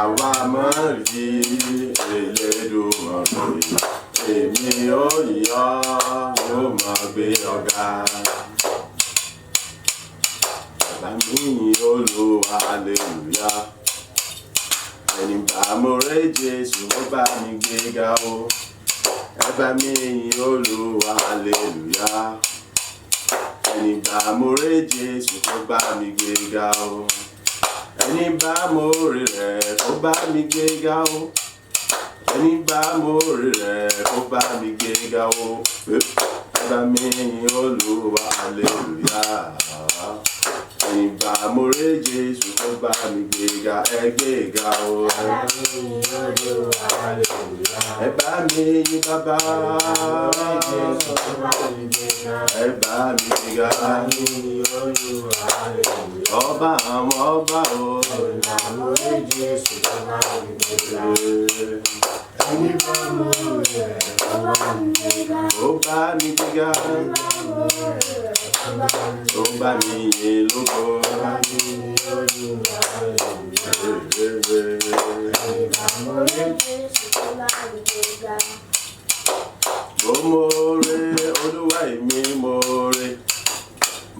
àwa mọ̀ rí Elédùmarè èmi ó yọ̀ yóò máa gbé ọ̀gá. Bàbá mi yìn Olúwa hallelujah. Ẹni bá mo rẹ́ Jésù ó bá mi gbéga o. Ẹ bá mi yìn Olúwa hallelujah. Ẹni bá mo rẹ́ Jésù ó bá mi gbéga o. Ẹni bá mo rí rẹ̀ ó bá mi gbéga o. Ẹni bá mo rí rẹ̀ ó bá mi gbéga o. Ẹ bá mi yìn Olúwa hallelujah. Ẹni bá mo rí Jésù ó bá mi gbéga, ẹ gbéga o. Ẹ bá mi yìn Bàbá. Ẹ bá mi gbéga. Ọba àwọn ọba o. Ẹni bá mo rí ó bá mi gbéga. Ó bá mi yìn lógo. Mo mọ̀ọ́re Olúwa èmi mọ̀ọ́re.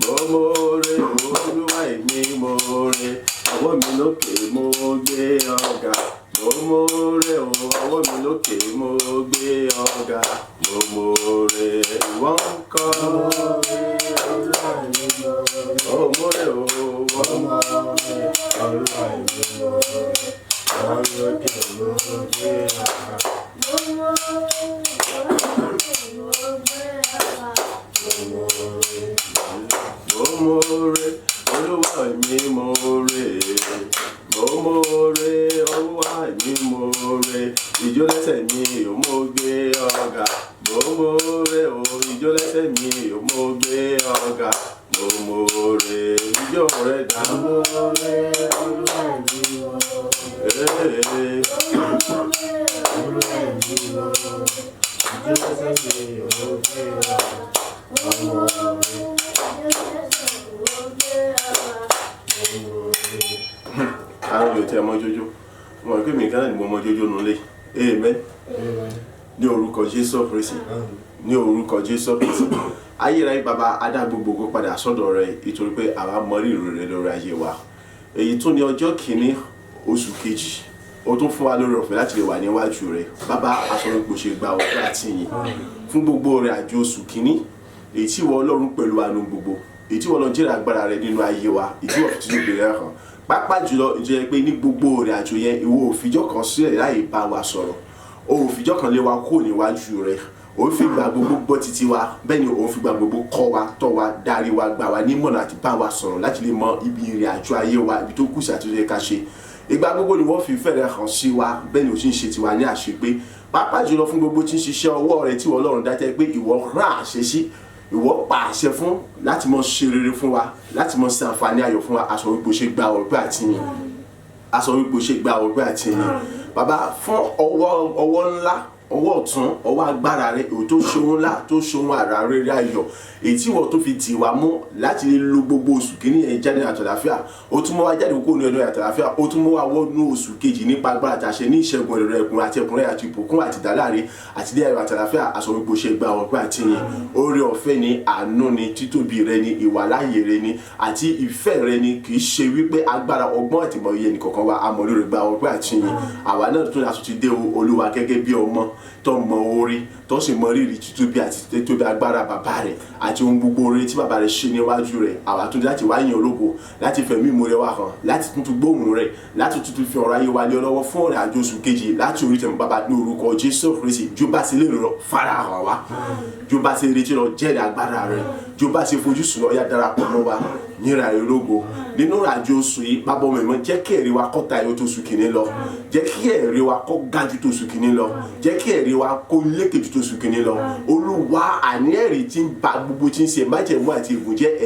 Mo mọ̀ọ́re Olúwa èmi mọ̀ọ́re. Ọwọ́ mi lókè mo gbé ọ̀gá. Mo mọ̀ọ́re ọwọ́ mi lókè mo gbé ọ̀gá. Mo mọ̀ọ́re ìwọ ńkọ́. Mo mọ̀ọ́re Olúwa èmi mọ̀ọ́re. Ọwọ́ mi lókè mo gbé ọ̀gá. Mo mọ̀ọ́re Olúwa èmi mọ̀ọ́re. Mo mọ̀ọ́re Olúwa èmi mọ̀ọ́re. Ijó lẹ́sẹ̀ mi ò mọ̀ gbé ọ̀gá. Mo mọ̀ọ́re ijó lẹ́sẹ̀ mi ò mọ̀ gbé ọ̀gá. Mo mọ̀ọ́re ijó rẹ̀ dá. Mo mọ̀ọ́re Olúwa èmi mọ̀ọ́re. Olúwa èmi mọ̀ọ́re. Ijó lẹ́sẹ̀ mi ò mọ̀ gbé ọ̀gá. Àwọn yóò tẹ ọmọ jójó wọn pé mi gánà ni mo mọ jójó nulẹ̀. Amen. Ní orúkọ Jésù Kristi. Ní orúkọ Jésù Kristi. Ayérayé bàbá adá gbogbo padà sọ́dọ̀ rẹ nítorí pé àwa mọ rírì rẹ lórí ayé wa. Èyí tún ní ọjọ́ kìíní oṣù kejì ó tún fún wa lórí ọ̀fẹ́ láti lè wà níwájú rẹ. Bàbá aṣọ́rọ̀gbò ṣe gba ọ̀fẹ́ àti ìyìn fún gbogbo rẹ̀ àjò oṣù kìíní. Èyí tí ìwọ Ọlọ́run pẹ̀lú àánú gbogbo. Èyí tí ìwọ Ọlọ́run jẹ́rìí agbára rẹ nínú ayé wa. Èyí tí ìwọ fi tún bẹ̀rẹ̀ hàn. Pàápàá jùlọ ìjẹ́ pé ní gbogbo rẹ̀ àjò yẹn ìwọ òfijọ́ kan sílẹ̀ láì bá wa sọ̀rọ̀. O òfijọ́ kan lé wa kó níwájú rẹ̀. O fi gba gbogbo gbọ́ títí wa. Bẹ́ẹ̀ ni o fi gba gbogbo kọ́ wa, tọ́ wa, darí wa, gbà wá nímọ̀ràn àti bá wa sọ̀rọ̀ láti lè mọ ibi ìrìn àjò ayé wa, ibi tó kù sí àti tó yẹ ká ṣe. Ìgbà gbogbo ni wọ́n fi fẹ́rẹ̀ hàn sí wa. Bẹ́ẹ̀ ni o sì ń ṣe tiwa ní àṣepé. Pàápàá jùlọ fún gbogbo tí ń ṣiṣẹ́ ọwọ́ rẹ tí ìwọ Ọlọ́run dájẹ́ pé ìwọ rán àṣẹ sí. Ìwọ pa àṣẹ fún láti mọ ṣe rere fún wa, láti mọ ṣe àǹfààní ayọ̀ fún wa. Aṣọ wípé ṣe gba ọpẹ́ àti ìyìn. Aṣọ wípé ṣe gba ọpẹ́ àti ìyìn. Bàbá fún ọwọ́ ńlá, ọwọ́ ọ̀tún, ọwọ́ agbára rẹ èyí tó ṣe ohun ńlá, tó ṣe ohun àrà rere ayọ̀. Èyí tí ìwọ tó fi tì wá mú láti lè lo gbogbo oṣù kìíní yẹn jáde àtàlàfíà. Ó tún mú wa jáde kúrò ní ọdún àtàlàfíà. Ó tún mú wa wọnú oṣù kejì nípa agbára àtàṣe ní ìṣẹ́gun ẹ̀rọ ẹ̀kún àti ẹ̀kúnrẹ́ àti ìbùkún àti ìdáláre àti ilé ayọ̀ àtàlàfíà. Aṣọ wípé ṣe gba ọpẹ́ àti ìyìn. Oore ọ̀fẹ́ ni, àánú ni, títóbi rẹ ni, ìwàláyè rẹ ni àti ìfẹ́ rẹ ni. Kì í ṣe wípé agbára ọgbọ́n àti ìmọ̀ iye nìkankan wa àmọ́ lórí gba ọpẹ́ àti ìyìn. Àwa náà tún aṣọ ti dé Olúwa gẹ́gẹ́ bí ọmọ tó mọ orí tó sì mọ rírì títóbi àti títóbi agbára bàbá rẹ̀ àti ohun gbogbo oore tí bàbá rẹ̀ ṣe níwájú rẹ̀. Àwa tún láti wá yìn ológo, láti fẹ̀mí ìmoore wa hàn, láti tuntun gbóhùn rẹ̀, láti tuntun fi ọ̀rọ̀ ayé wa lé ọlọ́wọ́ fún ọ̀rẹ́ àjò oṣù kejì láti orí tẹ̀mú bàbá ní orúkọ Jésù Kristi. Jó bá ṣe lè rọ farahàn wa, jó bá ṣe retí lọ jẹ́rìí agbára rẹ̀, jó bá ṣe fojú sùn lọ yá darapọ̀ mọ́ wa níra ológo nínú àjò oṣù yìí. Bàbá ọmọ ìmọ̀ jẹ́ kí ẹ̀rí wa kó tayọ tó oṣù kìíní lọ, jẹ́ kí ẹ̀rí wa kó ga jù tó oṣù kìíní lọ, jẹ́ kí ẹ̀rí wa kó lékè jù tó oṣù kìíní lọ. Olúwa àní ẹ̀rí tí ń ba gbogbo tí ń ṣe májẹ̀mú àti ègún jẹ́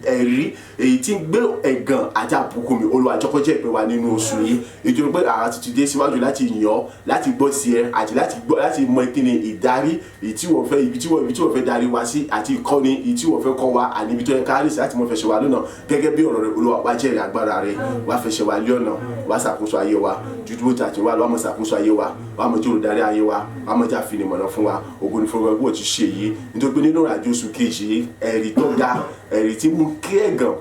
ẹ̀rí èyí tí ń gbé ẹ̀gàn àti àbùkù mi Olúwa jọ̀ọ́ kó jẹ́ ìpín wa nínú oṣù yìí nítorí pé àwa ti dé síwájú láti yìn ọ́ láti gbọ́ sí ẹ àti láti mọ kíni ìdarí èyí tí wọ́n fẹ́ ibi tí wọ́n fẹ́ darí wa sí àti ìkọ́ni èyí tí wọ́n fẹ́ kọ́ wa àní ibi tó yẹ ká rí sí láti mọ fẹsẹ̀ wa lọ́nà gẹ́gẹ́ bí ọ̀rọ̀ rẹ Olúwa wá jẹ́rìí agbára rẹ wá fẹsẹ̀ wa lé ọ̀nà wá ṣàkóso ayé wa dúdú tàti wá lọ́mọ ṣàkóso ayé wa wá mọ jòrò darí ayé wa wá mọ jà finimọ̀nà fún wa ògo ni fún wa bó ti ṣe yìí nítorí pé nínú ìrìnàjò oṣù kejì ẹ̀rí tó ga ẹ̀rí tí mú kí ẹ̀gàn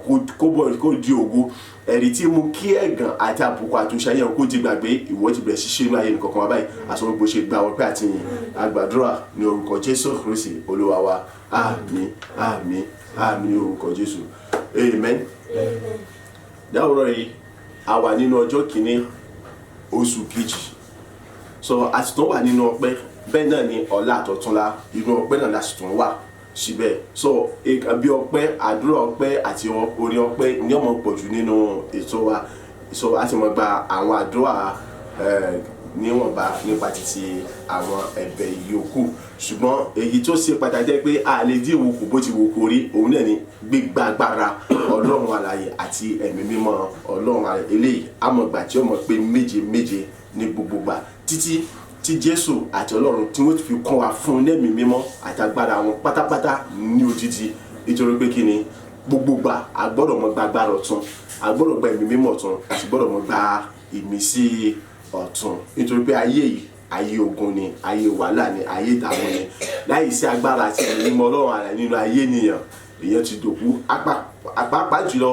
kó di ògo ẹ̀rí tí mú kí ẹ̀gàn àti àbùkù àtúnṣe ayé kó di gbàgbé ìwọ ti bẹ̀rẹ̀ ṣiṣẹ́ inú ayé nìkankan wa báyìí àsọ gbogbo ṣe gba ọpẹ́ àti yìn àgbàdúrà ní orúkọ Jésù Kristi Olúwa wa àmín àmín àmín ní orúkọ Jésù amen. dáwọ́rọ̀ yìí a wà nínú ọjọ́ kìíní oṣù kejì so a sì tún wà nínú ọpẹ́ bẹ́ẹ̀ náà ni ọ̀la àtọ̀túnla inú ọpẹ́ náà la sì tún wà síbẹ̀ so bí ọpẹ́ àdúrà ọpẹ́ àti orin ọpẹ́ ní ọmọ pọ̀jù nínú ètò wa so a sì mọ̀ gba àwọn àdúrà níwọ̀nba nípa títí àwọn ẹ̀bẹ̀ ìyókù ṣùgbọ́n èyí tó ṣe pàtàkì jẹ́ pé a lè dín ìwòkù bó ti wò kó rí òun náà ni gbígbà agbára Ọlọ́run alààyè àti ẹ̀mí mímọ́ Ọlọ́run alààyè eléyìí àmọ̀gbà tí ó mọ̀ pé méje méje ní gbogbogbà títí tí Jésù àti Ọlọ́run tí wọ́n ti fi kọ́ wa fún ẹ̀mí mímọ́ àti agbára wọn pátápátá ní odidi nítorí pé kí ni gbogbogbà a gbọ́dọ̀ mọ̀ gba agbára ọ̀tun a gbọ́dọ̀ gba ẹ̀mí mímọ́ ọ̀tun a sì gbọ́dọ̀ mọ̀ gba ìmísí ọ̀tun nítorí pé ayé yìí ayé ogun ni ayé wàhálà ni ayé ìdààmú ni láì sí agbára àti ẹ̀mí mímọ́ Ọlọ́run àlàyé nínú ayé ènìyàn èèyàn ti dòkú àpapà jùlọ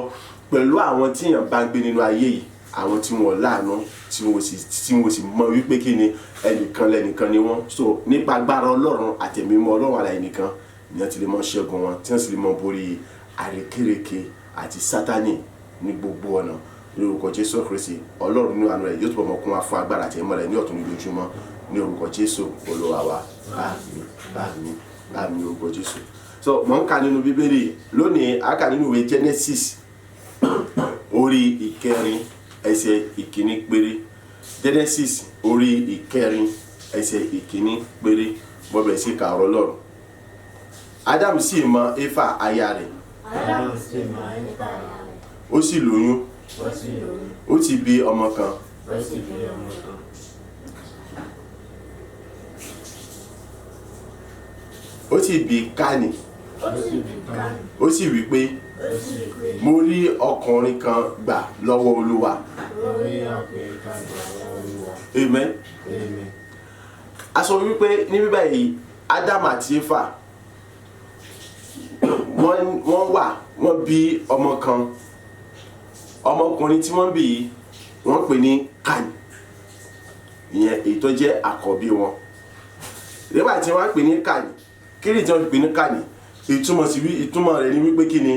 pẹ̀lú àwọn tí èèyàn bá ń gbé nínú ayé yìí àwọn tí wọ́n láàánú tí wọ́n sì mọ̀ wípé kí ni ẹnìkan ni wọ́n so nípa agbára Ọlọ́run àti ẹ̀mí mímọ́ Ọlọ́run àlàyé nìkan èèyàn ti lè mọ̀ ṣẹ́gun wọn tí wọ́n sì lè mọ̀ borí àrékérekè àti Sátánì ní gbogbo ọ̀nà lórúkọ Jésù Kristi Ọlọ́run nínú àánú rẹ̀ yóò túbọ̀ mọ̀ kún wa fún agbára àti ìmọ̀ rẹ̀ ní ọ̀tun lójoojúmọ́ ní orúkọ Jésù Olúwa wa àmín àmín àmín orúkọ Jésù. So mò ń kà nínú Bíbélì lónìí a kà nínú ìwé Genesis orí ìkẹrin ẹsẹ̀ ìkíní péré Genesis orí ìkẹrin ẹsẹ̀ ìkíní péré mo bẹ̀rẹ̀ sí ka ọ̀rọ̀ Ọlọ́run. Ádámù sì mọ Éfà aya rẹ̀ ó sì lóyún ó ti bí ọmọ kan ó sì bí Káínì ó sì wí pé mo rí ọkùnrin kan gbà lọ́wọ́ Olúwa amen. A sọ wípé ní bíbá yìí Ádámù àti Éfà wọ́n bí ọmọ kan ọmọkùnrin tí wọ́n bí yìí wọ́n pè ní Káínì ìyẹn èyí tó jẹ́ àkọ́bí wọn nígbà tí wọ́n pè ní Káínì kí ni tí wọ́n pè ní Káínì ìtumọ̀ rẹ̀ ni wípé kí ni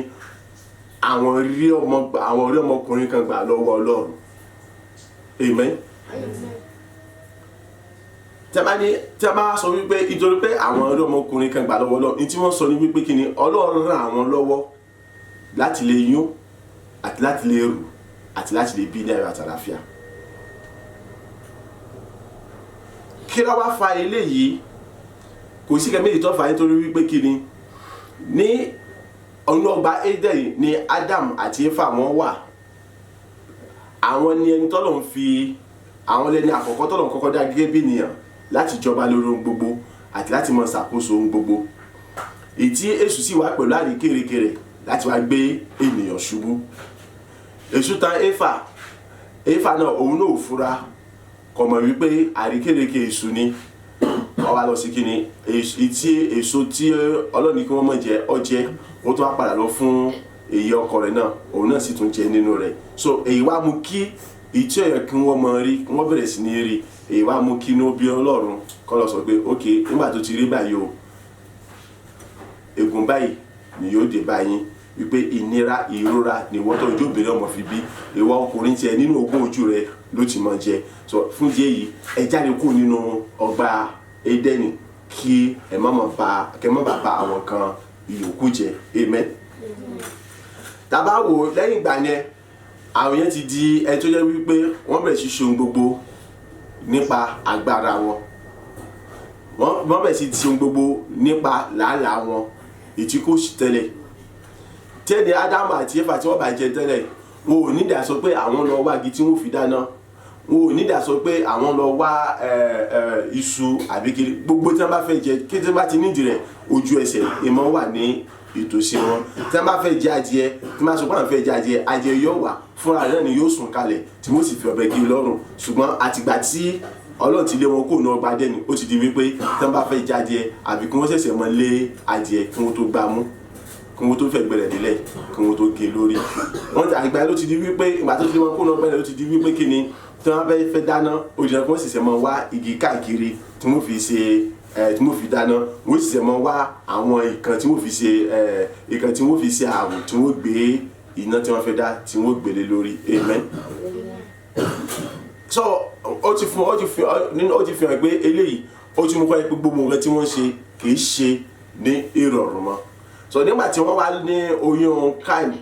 àwọn rí ọmọkùnrin kan gbà lọ́wọ́ Ọlọ́run amen. tí a bá sọ wípé ìtorí pé àwọn rí ọmọkùnrin kan gbà lọ́wọ́ Ọlọ́run ní tí wọ́n sọ ní wípé kí ni Ọlọ́run ràn àwọn lọ́wọ́ láti lè yún àti láti lè rù àti láti lè bí ní ayọ̀ àti àlàáfíà. Kí ló wá fa eléyìí kò sí kẹ́ méjì tó fà nítorí wípé kí ni ní ọ̀nà ọgbà Édẹ́nì ni Ádámù àti Éfà wọ́n wà àwọn ni ẹni tọ́lọ́run fi àwọn lẹ́ni àkọ́kọ́ tọ́lọ́run kọ́kọ́ dá gẹ́gẹ́ bí ènìyàn láti jọba lórí ohun gbogbo àti láti máa ṣàkóso ohun gbogbo èyí tí Èṣù sì wá pẹ̀lú àrékérekè láti wá gbé ènìyàn ṣubú. Èṣù tàn Éfà náà òun náà ò fura kò mọ̀ wípé àrékérekè Èṣù ni ó wá lọ sí kíni èso tí Ọlọ́run ní kí wọ́n má jẹ ó jẹ ó tún wá padà lọ fún èyí ọkọ rẹ̀ náà òun náà sì tún jẹ nínú rẹ̀ so èyí wá mú kí ìtí ẹ̀yẹ kí wọ́n mọ rí wọ́n bẹ̀rẹ̀ sí ní rí èyí wá mú kí inú bí Ọlọ́run kọ́ lọ sọ pé ok nígbà tó ti rí báyìí o ègún báyìí ni yóò dé báyìí wípé ìnira ìrora ni wọ́n tó ojú obìnrin ọmọ fi bí ìwọ ọkùnrin tiẹ̀ nínú ogún ojú rẹ̀ ló ti mọ jẹ so fún díẹ̀ yìí ẹ jáde kú nínú ọgbà Édẹ́nì kí ẹ má bá àwọn kan ìyókù jẹ amen. Tàbá wò lẹ́yìn ìgbà yẹn àwọn yẹn ti di ẹ tó jẹ́ wípé wọ́n bẹ̀rẹ̀ sí ṣe ohun gbogbo nípa agbára wọn wọ́n bẹ̀rẹ̀ sí ṣe ohun gbogbo nípa làálàá wọn ètí kò sí tẹ́lẹ̀ tẹ́lẹ̀ Ádámù àti Éfà tí wọ́n bá jẹ tẹ́lẹ̀ wọn ò nídà sọ pé àwọn lọ wá igi tí wọ́n fi dáná, wọn ò nídà sọ pé àwọn lọ wá iṣu àbí kiri, gbogbo tí wọ́n bá fẹ́ jẹ kí tí wọ́n bá ti nídìí rẹ̀ ojú ẹsẹ̀ ìmọ̀ wà ní ìtòsí wọn. Tí wọ́n bá fẹ́ jẹ adìẹ, tí wọ́n bá sọ pé àwọn fẹ́ jẹ adìẹ, adìẹ yóò wà fúnra rẹ̀ ni yóò sùn kalẹ̀ tí wọ́n sì fi ọ̀bẹ gé lọ́rùn. Ṣùgbọ́n àtìgbà tí Ọlọ́run ti lé wọn kó náà gba dẹ́ni, ó ti di wípé tí wọ́n bá fẹ́ jẹ adìẹ àbí kí wọ́n ṣẹ̀ṣẹ̀ mọ lé adìẹ kí wọ́n tó gbá mú, kí wọ́n tó fẹ́ gbẹ̀rẹ̀ nílẹ̀, kí wọ́n tó gé lórí. Wọ́n ti àgbà ló ti di wípé ìgbà tó ti lé wọn kó náà gbẹ̀rẹ̀ ló ti di wípé kí ni tí wọ́n fẹ́ dáná ó di ẹ̀kọ́ ṣẹ̀ṣẹ̀ mọ wá igi káàkiri tí wọ́n fi ṣe tí wọ́n fi dáná, wọ́n ṣẹ̀ṣẹ̀ mọ wá àwọn ìkan tí wọ́n fi ṣe ìkan tí wọ́n fi ṣe ààrùn tí wọ́n gbé iná tí wọ́n fẹ́ dá tí wọ́n gbélé lórí. Amen. So ó ti fi hàn pé eléyìí ó ti mú kọ́ ẹ pé gbogbo nǹkan tí wọ́n ṣe kì í ṣe ní ìrọ̀rùn mọ́. So nígbà tí wọ́n wá ní oyún Káínì,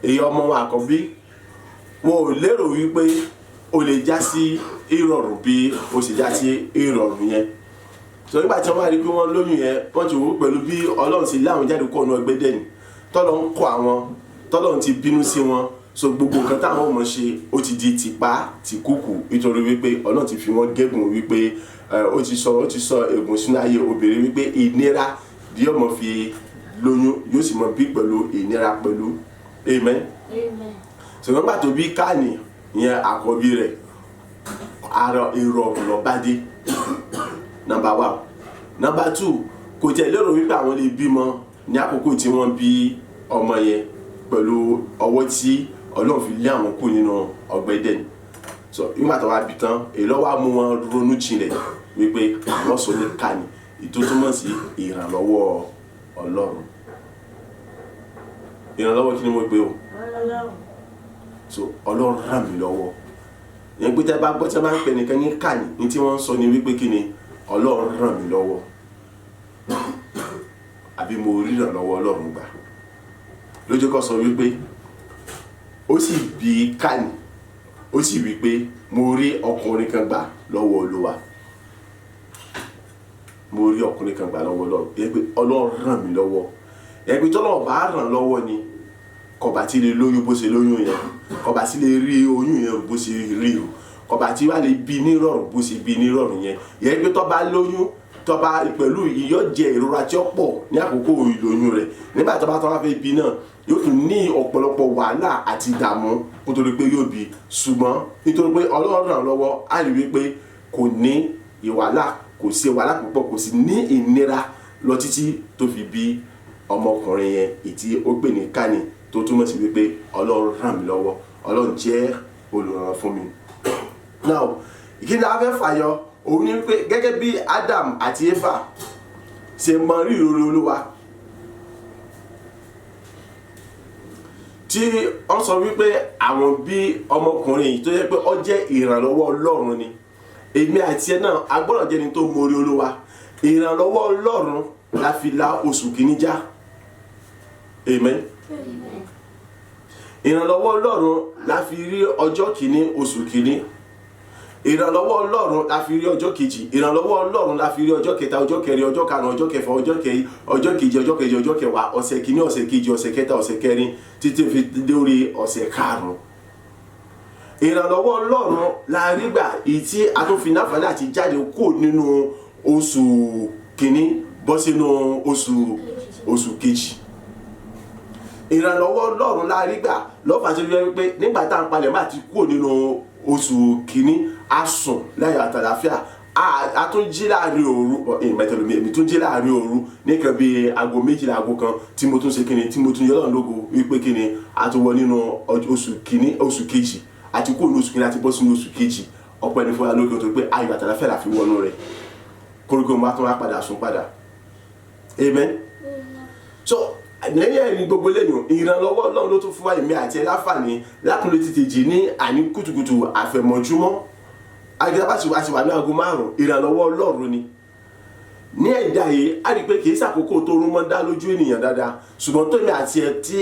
èyí ọmọ wọn àkọ́bí, wọn ò lérò wípé ó lè já sí ìrọ̀rùn bí ó sì já sí ìrọ̀rùn yẹn. So nígbà tí wọ́n wá rí pé wọ́n lóyún yẹn, wọ́n ti wò pẹ̀lú bí Ọlọ́run ti lé àwọn jáde kó ọ̀nà ẹgbẹ́ dẹ́ni, tọ́lọ́run kọ́ àwọn, tọ́lọ́run ti bínú sí wọn. So gbogbo nǹkan táwọn ọmọ ṣe ó ti di tìpá tìkúkù nítorí wípé Ọlọ́run ti fi wọ́n gégùn wípé ó ti sọ ègún sínú ayé obìnrin wípé ìnira bí ọmọ fi lóyún yóò sì mọ bí pẹ̀lú ìnira pẹ̀lú. Amen. So nígbà tó bí Káínì yẹn àkọ́bí rẹ̀, ara ìrọ̀rùn ló bá dé. Number 1. Number 2, kò tẹ̀ lérò wípé àwọn lè bímọ ní àkókò tí wọ́n bí ọmọ yẹn pẹ̀lú ọwọ́ tí Ọlọ́run fi lé àwọn kù nínú ọgbà Édẹ́nì. So nígbà tó wá bí tán, èyí ló wá mú wọn ronú jinlẹ̀ wípé àwọn sọ ní Káínì, ètò túmọ̀ sí ìrànlọ́wọ́ Ọlọ́run. Ìrànlọ́wọ́ kí ni mo gbé o? So Ọlọ́run ràn mí lọ́wọ́. Yẹn pé tẹ́ bá gbọ́ tí wọ́n bá ń pè nìkan ní Káínì, ní tí wọ́n ń sọ ni wípé kí ni Ọlọ́run ràn mí lọ́wọ́, àbí mo rí ìrànlọ́wọ́ Ọlọ́run gbà. Lójú kọ́ sọ wípé ó sì bí Káínì, ó sì wí pé mo rí ọkùnrin kan gbà lọ́wọ́ Olúwa, mo rí ọkùnrin kan gbà lọ́wọ́ Ọlọ́run. Yẹn pé Ọlọ́run ràn mí lọ́wọ́. Yẹn pé tọ́lọ́run bá ràn lọ́wọ́ ni kò bá ti lè lóyún bó ṣe lóyún yẹn, kò bá ti lè rí oyún yẹn bó ṣe rí o, kò bá ti wá lè bí ní rọ̀rùn bó ṣe bí ní rọ̀rùn yẹn. Yẹn pé tó bá lóyún, tó bá pẹ̀lú ìyọ́ jẹ ìrora tí ó pọ̀ ní àkókò ìlóyún rẹ̀, nígbà tó bá tó wá fẹ́ bí náà yóò tún ní ọ̀pọ̀lọpọ̀ wàhálà àti ìdààmú kó tó rí pé yóò bí. Ṣùgbọ́n nítorí pé Ọlọ́run ràn lọ́wọ́, á rí wípé kò ní ìwàhálà, kò sí wàhálà púpọ̀, kò sí ní ìnira lọ títí tó fi bí ọmọkùnrin yẹn ètí ó gbé ní Káínì, tó túmọ̀ sí wípé Ọlọ́run ràn mí lọ́wọ́, Ọlọ́run jẹ́ olùrànlọ́wọ́ fún mi. Now ìkíni a fẹ́ fàyọ òun ni wípé gẹ́gẹ́ bí Adam àti Éfà ṣe mọ rírì Olúwa, tí wọ́n sọ wípé àwọn bí ọmọkùnrin yìí tó yẹ pé ó jẹ́ ìrànlọ́wọ́ Ọlọ́run ni, èmi àti ẹ náà a gbọ́dọ̀ jẹ́ ni tó mọ orí Olúwa. Ìrànlọ́wọ́ Ọlọ́run la fi la oṣù kìíní já. Amen. Ìrànlọ́wọ́ Ọlọ́run la fi rí ọjọ́ kìíní oṣù kìíní. Ìrànlọ́wọ́ Ọlọ́run la fi rí ọjọ́ kejì. Ìrànlọ́wọ́ Ọlọ́run la fi rí ọjọ́ kẹta, ọjọ́ kẹrin, ọjọ́ karùn-ún, ọjọ́ kẹfà, ọjọ́ kejì, ọjọ́ kẹwàá, ọ̀sẹ̀ kìíní, ọ̀sẹ̀ kejì, ọ̀sẹ̀ kẹta, ọ̀sẹ̀ kẹrin títí fi dé orí ọ̀sẹ̀ karùn-ún. Ìrànlọ́wọ́ Ọlọ́run la rí gbà èyí tí a tún fi náfààní àti jáde kó nínú oṣù kìíní bọ́ sínú oṣù kejì. Ìrànlọ́wọ́ Ọlọ́run la rí gbà lọ́fà tó yẹ wípé nígbà tá à ń palẹ̀ máa ti kúrò nínú oṣù kìíní, a sùn láyọ̀ àtàlàfíà, a tún jí láàrin òru, èmi tún jí láàrin òru nìkan bí aago 12 aago kan tí mo tún ṣe kíni, tí mo tún yọ lọ́run lógo wípé kíni a tún wọ nínú oṣù kìíní, oṣù kejì, àti kúrò ní oṣù kìíní àti bọ́ sínú oṣù kejì. Ọpẹ́ ní fún wa lókè tó pé ayọ̀ àtàlàfíà la fi wọnú rẹ̀, koríko mo bá tún wá padà sùn padà. Amen. So lẹ́yìn ẹ̀rí gbogbo lẹ́yìn ìrànlọ́wọ́ Ọlọ́run ló tún fún wa èmi àti ẹ láǹfààní láti lè tètè jí ní àní kùtùkùtù àfẹ̀mọ́júmọ́. Àgbẹ̀dá sì wà ní aago 5, ìrànlọ́wọ́ Ọlọ́run ni. Ní ẹ̀dá yìí a rí pé kì í ṣàkókò tó orun mọ́ dá lójú ènìyàn dáadáa, ṣùgbọ́n tó èmi àti ẹ tí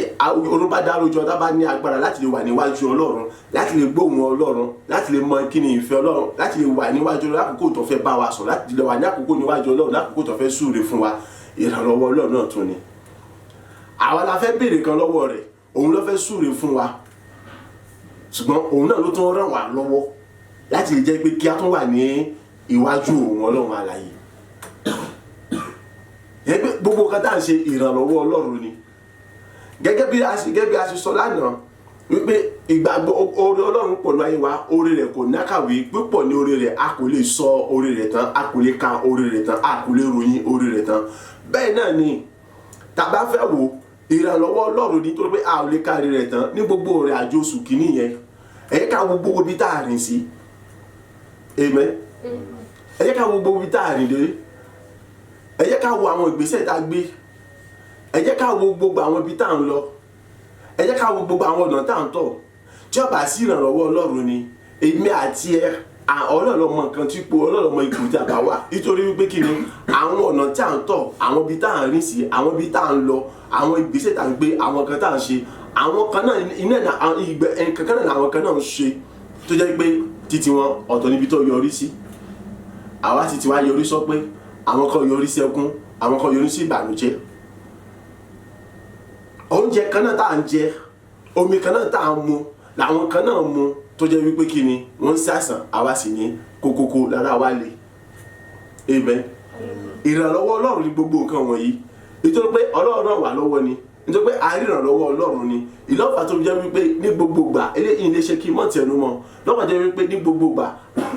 orun bá dá lójú ọ̀dá bá ní agbára láti lè wà níwájú Ọlọ́run, láti lè gbóhùn Ọlọ́run, láti lè mọ kí ni ìfẹ́ Ọlọ́run, láti lè wà níwájú Ọlọ́run lákòókò tó fẹ́ bá wa sùn, láti lè wà ní àkókò níwájú Ọlọ́run lákòókò tó fẹ́ súre fún wa. Ìrànlọ́wọ́ Ọlọ́run náà tún ni. àwa la fẹ́ béèrè kan lọ́wọ́ rẹ̀, òun ló fẹ́ súre fún wa, ṣùgbọ́n òun náà ló tún ràn wá lọ́wọ́ láti lè jẹ́ pé kí a tún wà ní iwájú òun Ọlọ́run alààyè. Gbogbo kan tá à ń ṣe ìrànlọ́wọ́ Ọlọ́run ni. Gẹ́gẹ́ bí a ṣe sọ lánàá wípé ìgbàgbọ́ oore Ọlọ́run pọ̀ ní ayé wa, oore rẹ̀ kò nákàwé, púpọ̀ ní oore rẹ̀, a kò lè sọ oore rẹ̀ tán, a kò lè ka oore rẹ̀ tán, a kò lè ròyìn oore rẹ̀ tán. Bẹ́ẹ̀ náà ni tá bá fẹ́ wò ìrànlọ́wọ́ Ọlọ́run nítorí pé a ò lè ka oore rẹ̀ tán ní gbogbo oore àjò oṣù kìíní yẹn. Ẹ jẹ́ ká wo gbogbo ibi tá a rìn sí. Amen. Ẹ jẹ́ ká wo gbogbo ibi tá a rìn dé. Ẹ jẹ́ ká wo àwọn ìgbésẹ̀ tá a gbé. Ẹ jẹ́ ká wo gbogbo àwọn ibi tá a ń lọ. Ẹ jẹ́ ká wo gbogbo àwọn ọ̀nà tá à ń tọ̀. Tí ó bá sí ìrànlọ́wọ́ Ọlọ́run ni èmi àti ẹ Ọlọ́run ló mọ nǹkan tí Ọlọ́run ló mọ ipò tí a bá wà. Nítorí wípé kí ni àwọn ọ̀nà tí à ń tọ̀, àwọn ibi tá à ń rìn sí, àwọn ibi tá à ń lọ, àwọn ìgbésẹ̀ tá à ń gbé, àwọn kan tá à ń ṣe, àwọn kan náà nǹkan kan náà làwọn kan náà ń ṣe tó jẹ́ pé títí wọn ọ̀tọ̀ níbi tó yọrí sí. Àwa sì ti wá yọrí sọ pé àwọn kan yọrí sí ẹkún, àwọn kan yọrí sí ìbànújẹ́. Oúnjẹ kan náà tá à ń jẹ, omi kan náà tá à ń mu làwọn kan náà mu tó jẹ́ wípé kí ni wọ́n ń ṣàìsàn, àwa sì ní kókókó lára wa lè. Amen. Ìrànlọ́wọ́ Ọlọ́run ní gbogbo nǹkan wọ̀nyí. Nítorí pé Ọlọ́run ràn wá lọ́wọ́ ni, nítorí pé àìrànlọ́wọ́ Ọlọ́run ni. Ìlọ́fà tó jẹ́ wípé ní gbogbo ìgbà eléyìí lè ṣe kí mọ́ tẹnu mọ́. Lọ́fà jẹ́ wípé ní gbogbo ìgbà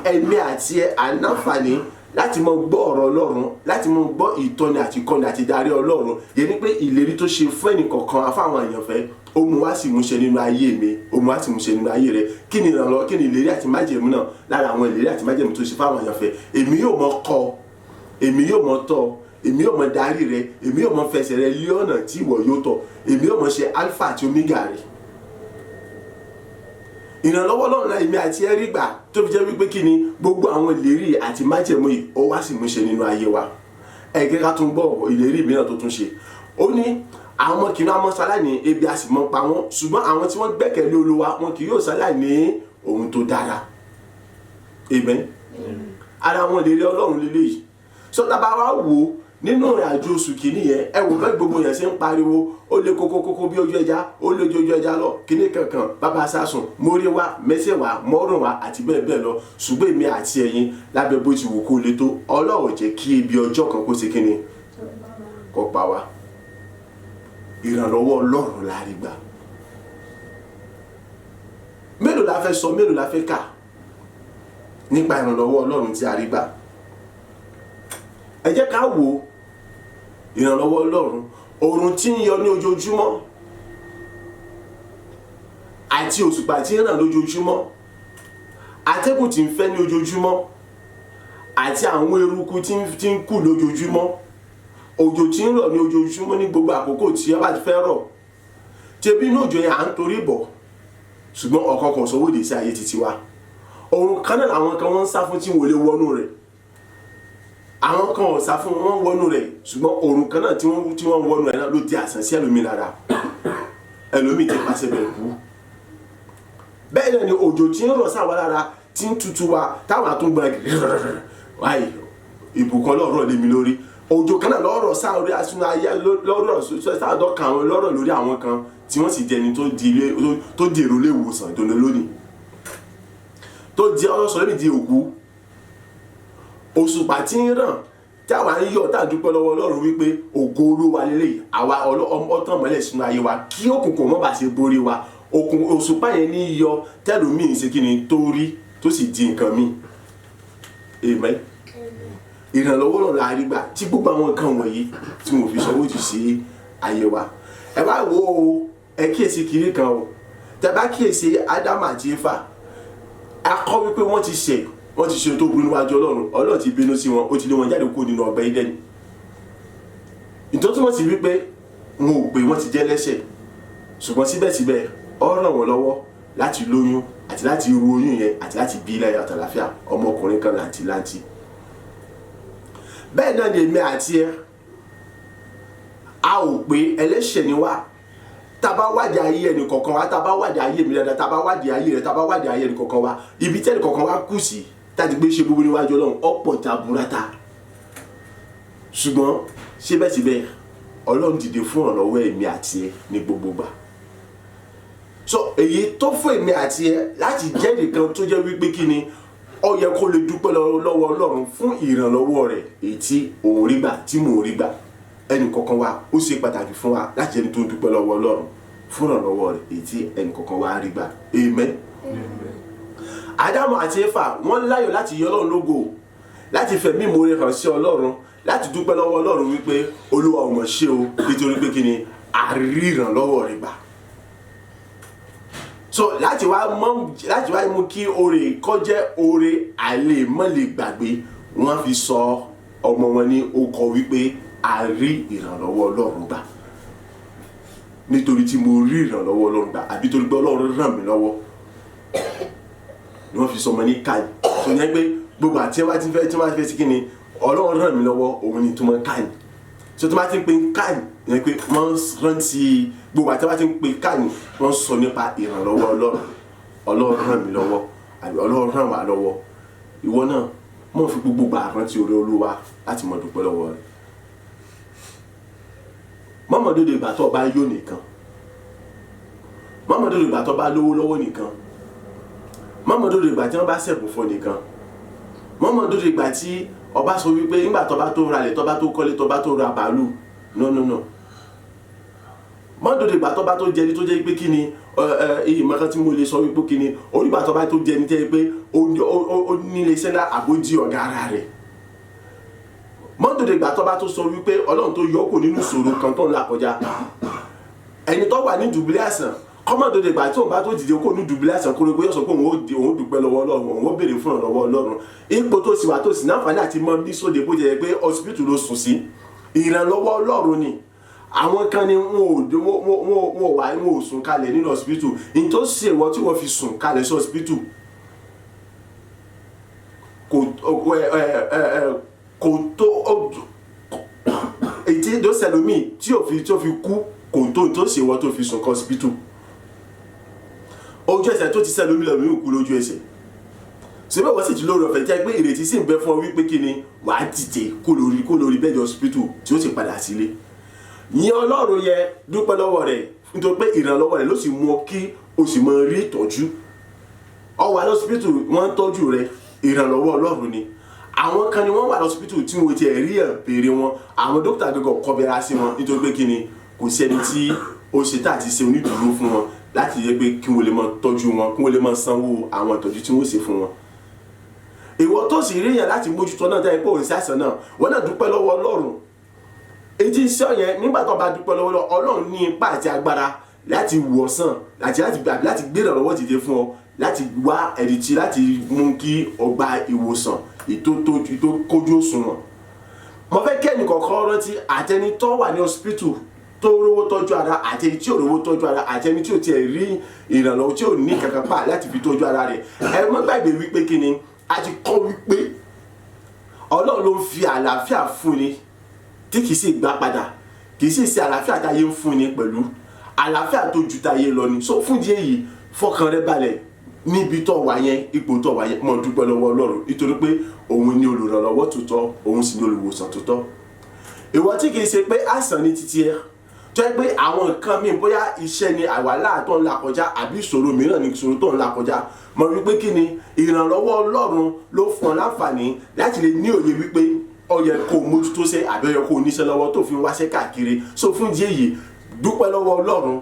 ẹ̀mí àti ẹ̀ ànáfààní láti mọ gbọ́ ọ̀rọ̀ Ọlọ́run, láti mọ gbọ́ ìtọ́ni àti ìkọ́ni àti ìdarí Ọlọ́run. Yẹn ni pé ìlérí tó ṣe fún ẹnìkọ̀ọ̀kan fáwọn àyànfẹ́ ó mú wá sí ìmúṣẹ nínú ayé mi, ó mú wá sí ìmúṣẹ nínú ayé rẹ. Kí ni ìrànlọ́wọ́, kí ni ìlérí àti májẹ̀mú náà? Lára àwọn ìlérí àti májẹ̀mú tó ṣe fáwọn àyànfẹ́, èmi yóò mọ kọ́, èmi yóò mọ tọ́, èmi yóò mọ darí rẹ, èmi yóò mọ fẹsẹ̀ rẹ lé ọ̀nà tí ìwọ yóò tọ̀, èmi yóò mọ ṣe alpha àti omega rẹ. Ìrànlọ́wọ́ Ọlọ́run náà èmi àti ẹ rí gbà tó fi jẹ́ wípé kí ni gbogbo àwọn ìlérí àti májẹ̀mú yìí ó wá sí ìmúṣẹ nínú ayé wa. Ẹ̀gẹ́ ká tún gbọ́ ìlérí mìíràn tó tún ṣe. Ó ní àwọn ọmọ kìnnìún àmọ́ ṣaláìní ebi a sì mọ́ pa wọ́n, ṣùgbọ́n àwọn tí wọ́n gbẹ́kẹ̀lé Olúwa wọn kì yóò ṣaláìní ohun tó dára. Amen. Ara àwọn ìlérí Ọlọ́run lélẹ́yìí. Sọ́dá bá wá wò nínú ìrìn àjò oṣù kìíní yẹn, ẹ wò bẹ́ẹ̀ gbogbo yẹn ṣe ń pariwo, ó lé kókókókó bí ojú ẹja, ó lé ojú ẹja lọ, kíní kankan, bàbá sásùn, mórí wá, mẹ́sẹ̀ wá, mọ́rùn wá àti bẹ́ẹ̀ bẹ́ẹ̀ lọ. Ṣùgbọ́n èmi àti ẹ̀yin lábẹ́ bó ti wù kó le tó, Ọlọ́run jẹ́ kí ibi ọjọ́ kan kó ṣe kíni kó pa wá. Ìrànlọ́wọ́ Ọlọ́run la rí gbà. Mélòó la fẹ́ sọ, mélòó la fẹ́ kà nípa ìrànlọ́wọ́ Ọlọ́run tí a rí gbà? Ẹ jẹ́ ká wo ìrànlọ́wọ́ Ọlọ́run. Oòrùn tí ń yọ ní ojoojúmọ́ àti òṣùpá tí ń ràn lójoojúmọ́, atẹ́gùn tí ń fẹ́ ní ojoojúmọ́ àti àwọn eruku tí ń kù lójoojúmọ́, òjò tí ń rọ̀ ní ojoojúmọ́ ní gbogbo àkókò tí ẹ bá ti fẹ́ rọ̀. Tẹbí inú òjò yẹn à ń torí bọ̀, ṣùgbọ́n ọ̀kan kan sọ́wọ́dì sí ayé títí wa. Oòrùn kan náà làwọn kan wọ́n ń sá fún tí wọ́n lè wọnú rẹ̀. Àwọn kan ò sá fún wọn wọnú rẹ̀, ṣùgbọ́n oòrùn kan náà tí wọ́n wọnú rẹ̀ náà ló di àsán sí ẹlòmíì lára. Ẹlòmíì ti pàṣẹ bẹ̀rẹ̀ kú. Bẹ́ẹ̀ náà ni òjò tí ń rọ̀ sáwa lára tí ń tutù wa táwọn àtúngbọ̀n wáyé ìbùkún Ọlọ́run lé mi lórí. Òjò kan náà lọ́rọ̀ sáórí asúnú ayé lọ́rọ̀ sáàdọ́ kan àwọn lọ́rọ̀ lórí àwọn kan tí wọ́n sì jẹni tó di èrò lé ìwòsàn ìdóná lónìí, tó di ọlọ́sọ̀ lónìí di òkú. Òṣùpá tí ń ràn tí àwa ń yọ̀ tá a dúpẹ́ lọ́wọ́ Ọlọ́run wípé ògo Olúwa lélẹ́yìí, àwa ọtán mọ́lẹ̀ sínú ayé wa kí òkùnkùn má bàa ṣe borí wa. Òṣùpá yẹn ní yọ tẹ́lòmíì ṣe kí ni tó rí tó sì di nǹkan míì. Amen. Ìrànlọ́wọ́ náà la rí gbà tí gbogbo àwọn nǹkan wọ̀nyí tí mo fi sọ́wọ́ jù sí ayé wa. Ẹ wá wo o, ẹ kíyèsí kiri kan o. Tẹ́ bá kíyèsí Ádámù àti Éfà, a kọ́ wípé wọ́n ti ṣe tó burú níwájú Ọlọ́run. Ọlọ́run ti bínú sí wọn, ó ti lé wọn jáde kúrò nínú ọgbà Édẹ́nì. Ìtọ́jú wọn sì wípé wọn ò pé wọ́n ti jẹ́ lẹ́ṣẹ̀, ṣùgbọ́n síbẹ̀síbẹ̀ ó ràn wọ́n lọ́wọ́ láti lóyún àti láti ru oyún yẹn àti láti bí láyọ̀ àtàlàfíà ọmọkùnrin kan làǹtìlanti. Bẹ́ẹ̀ náà ni èmi àti ẹ, a ò pé ẹlẹ́ṣẹ̀ ni wá. Tá bá wádìí ayé ẹnì kọ̀ọ̀kan wa, tá bá wádìí ayé mi dáadáa, tá bá wádìí ayé rẹ, tá bá wádìí ayé ẹnì kọ̀ọ̀kan wa, ibi tí ẹnì kọ̀ọ̀kan wa kù sí táti gbé ṣe gbogbo níwájú Ọlọ́run ọ̀pọ̀ jaburata. Ṣùgbọ́n síbẹ̀síbẹ̀ Ọlọ́run dìde fún ìrànlọ́wọ́ èmi àti ẹ ní gbogbo gbà. So èyí tó fún èmi àti ẹ láti jẹ́ nìkan tó jẹ́ wípé kí ni ó yẹ kó lè dúpẹ́ lọ́wọ́ Ọlọ́run fún ìrànlọ́wọ́ rẹ̀ èyí tí òun rí gbà tí mò ń rí gbà. Ẹnì kọ̀ọ̀kan wa ó ṣe pàtàkì fún wa láti jẹ́ ẹni tó ń dúpẹ́ lọ́wọ́ Ọlọ́run fún ìrànlọ́wọ́ rẹ̀ èyí tí ẹnì kọ̀ọ̀kan wa rí gbà. Amen. Ádámù àti Éfà wọ́n láyọ̀ láti yìn Ọlọ́run lógo, láti fẹ̀mí ìmoore hàn sí Ọlọ́run, láti dúpẹ́ lọ́wọ́ Ọlọ́run wípé Olúwa ò mọ̀ ṣe o nítorí pé kí ni a rí ìrànlọ́wọ́ rẹ̀ gbà. So láti wá mú kí oore kó jẹ́ oore àìlèmọ́lè gbàgbé, wọ́n fi sọ ọmọ wọn ní orúkọ wípé a rí ìrànlọ́wọ́ Ọlọ́run gbà. Nítorí tí mo rí ìrànlọ́wọ́ Ọlọ́run gbà àbí torí pé Ọlọ́run ràn mí lọ́wọ́ ni wọ́n fi sọ ọmọ ní Káìn. So yẹn pé gbogbo àti ẹwà tí wọ́n fẹ́ sí kí ni Ọlọ́run ràn mí lọ́wọ́ òun ni túmọ̀ Káìn. So tí wọ́n ti ń pe Káìn yẹn pé wọ́n rántí gbogbo àti ẹwà tí ń pe Káìn wọ́n sọ nípa ìrànlọ́wọ́ Ọlọ́run. Ọlọ́run ràn mí lọ́wọ́ àbí Ọlọ́run ràn wá lọ́wọ́. Ìwọ náà mọ̀ fi gbogbo gbà rántí oore Olúwa láti mọ̀ dúpẹ́ lọ́wọ́ rẹ̀. Mọ̀mọ́ dòdò ìgbà tó bá yó nìkan, mọ̀mọ́ dòdò ìgbà tó bá lówó lọ́wọ́ nìkan, mọ̀mọ́ dòdò ìgbà tí wọ́n bá ṣẹ̀bùn fún nìkan, mọ̀mọ́ dòdò ìgbà tí ọba sọ wípé nígbà tó bá tó ralẹ̀ tó bá tó kọ́lé tó bá tó ra bàálù. No. Mọ̀mọ́ dòdò ìgbà tó bá tó jẹni tó jẹ́ pé kí ni ìmọ̀ kan tí mo lè sọ wípé kí ni onígbà tó bá tó jẹni tẹ́ pé ó nílé iṣẹ́ náà àbójí ọ̀gá ara rẹ̀. Mọ́tòdè ìgbà tó bá tó sọ wípé Ọlọ́run tó yọ kò nínú ìṣòro kan tó ń là kọjá. Ẹni tó wà ní dùbúlẹ̀ àìsàn kọ́mọ̀dòdè ìgbà tó ń bá tó dìde kó ní dùbúlẹ̀ àìsàn kó lóko yóò sọ pé òun dúpẹ́ lọ́wọ́ Ọlọ́run, òun ó béèrè fún ìrànlọ́wọ́ Ọlọ́run. Ipò tó sì wà tó sì náfààní àti mọ́ bí sóde bó jẹ́ pé hospital ló sùn sí, ìrànlọ́wọ́ Ọlọ́run ni. Àwọn kan ni wọn ò sùn kalẹ̀ nínú hospital, ní tó ṣe ìwọ tí wọ́n fi sùn kalẹ̀ sí hospital kò tó ètí tó sẹlómi tí ò fi kú kò tó ṣe wọ́n tó fi sùn hospital. Ojú ẹsẹ̀ tó ti sẹlómi lọ mí kú lójú ẹsẹ̀. Síbẹ̀ wọ́n sì ti lórí ọ̀fẹ́ jẹ́ pé ìrètí sì ń bẹ fún ọ wípé kí ni wàá dìde kó lórí bẹ́ẹ̀dì hospital tí ó sì padà sílé. Yìn Ọlọ́run yẹ dúpẹ́ lọ́wọ́ rẹ̀ nítorí pé ìrànlọ́wọ́ rẹ̀ ló sì mú ọ kí o sì máa rí ìtọ́jú. Ó wà hospital wọ́n ń tọ́jú rẹ̀, ìrànlọ́wọ́ Ọlọ́run ni. Àwọn kan ni wọ́n wà hospital tí wọ́n ti rí béèrè wọn, àwọn dókítà gẹ́gẹ́ kọbẹ̀rẹ̀ sí wọn nítorí pé kí ni kò sẹ́ni tí ó ṣe tá àti ṣe onídùúró fún wọn láti yẹ pé kí wọ́n lè máa tọ́jú wọn, kí wọ́n lè máa sanwó àwọn ìtọ́jú tí wọ́n ṣe fún wọn. Ìwọ tó sì rí yẹn láti mójútó náà tẹ́ pé òun ṣàìsàn náà, wọ́n náà dúpẹ́ lọ́wọ́ Ọlọ́run. Ètí iṣẹ́ yẹn nígbà tó bá dúpẹ́ lọ́wọ́ Ọlọ́run ní ipá àti agbára láti wòsàn láti gbé ìrànlọ́wọ́ dìde fún ọ, láti wá ẹ̀dìtì láti mú kí ọgbà ìwòsàn ètò kójú òṣùwọ̀n. Mo fẹ́ kẹ́ni kọ̀ọ̀kan rántí àtẹni tó wà ní hospital tó rówó tọ́jú ara àtẹni tí ò rówó tọ́jú ara àtẹni tí ò tiẹ̀ rí ìrànlọ́wọ́ tí ò ní kankan pa láti fi tọ́jú ara rẹ̀. Ẹ má gbàgbé wípé kí ni a ti kọ́ wípé Ọlọ́run ló ń fi àlàáfíà fúnni tí kìí sì gbà padà, kìí sì ṣe àlàáfíà táyé ń fúnni pẹ̀lú àlàáfíà tó ju táyé lọ ni. So fún díẹ̀ yìí fọkàn rẹ balẹ̀ níbi tó wà yẹn, ipò tó wà yẹn, mọ̀ dúpẹ́ lọ́wọ́ Ọlọ́run nítorí pé òun ni olùrànlọ́wọ́ tòótọ́, òun sì ni olùwòsàn tòótọ́. Ìwọ tí kìí ṣe pé àìsàn ní títí ẹ tó yẹ pé àwọn nǹkan míì bóyá iṣẹ́ ni àwàlá tó ń là kọjá àbí ìṣòro mìíràn ni ìṣòro tó ń là kọjá, mọ̀ wípé kí ni ìrànlọ́wọ́ Ọlọ́run ló fún ọ láǹfààní láti lè ní òye wípé ó yẹ kó mójútó ṣe àbí ó yẹ kó níṣẹ́ lọ́wọ́ tó fi ń wáṣẹ́ káàkiri. So fún díẹ̀ yìí dúpẹ́ lọ́wọ́ Ọlọ́run.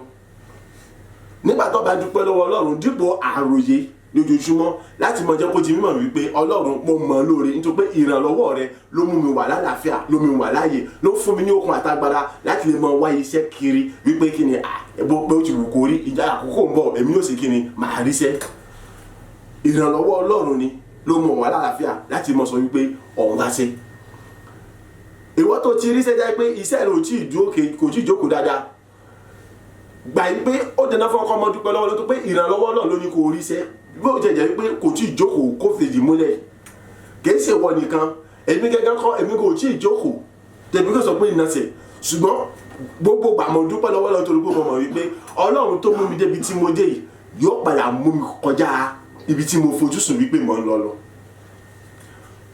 Nígbà tó bá dúpẹ́ lọ́wọ́ Ọlọ́run dípò àròyé lójoojúmọ́ láti mọ̀ jẹ́ kó ti mímọ̀ wípé Ọlọ́run mo mọ̀ lóore nítorí pé ìrànlọ́wọ́ rẹ ló mú mi wà lálàáfíà, ló mú mi wà láàyè, ló fún mi ní okun àtagbára láti lè mọ wá iṣẹ́ kiri wípé kí ni ẹ̀bọ́ pé ó ti wù kó rí ìjà àkókò ń bọ̀ èmi yóò ṣe kí ni màá ríṣẹ́. Ìrànlọ́wọ́ Ọlọ́run ni ló mọ̀ wà lálàáfíà láti mọ̀ sọ wípé ọ̀hún wá ṣe. Ìwọ tó ti ríṣẹ́ jẹ́ pé iṣẹ́ rẹ kò tí ì jókòó dáadáa, gbà yí pé ó dènà fún ọkọ ọmọ dúpẹ́ lọ́wọ́ ló tó pé ìrànlọ́wọ́ náà ló ní kó ríṣẹ́ bó jẹ́ pé kò tí ì jókòó kó fèdí múlẹ̀. Kìí ṣe wọ nìkan, èmi gẹ́gẹ́ kọ́ èmi kò tí ì jókòó tẹ̀mí kò sọ pé ìnáṣẹ̀, ṣùgbọ́n gbogbo gbàmọ̀ dúpẹ́ lọ́wọ́ lọ́wọ́ torí gbogbo mọ̀ wípé Ọlọ́run tó mú mi débi tí mo dé yìí yóò padà mú mi kọjá ibi tí mo fojú sùn wípé mò ń lọ.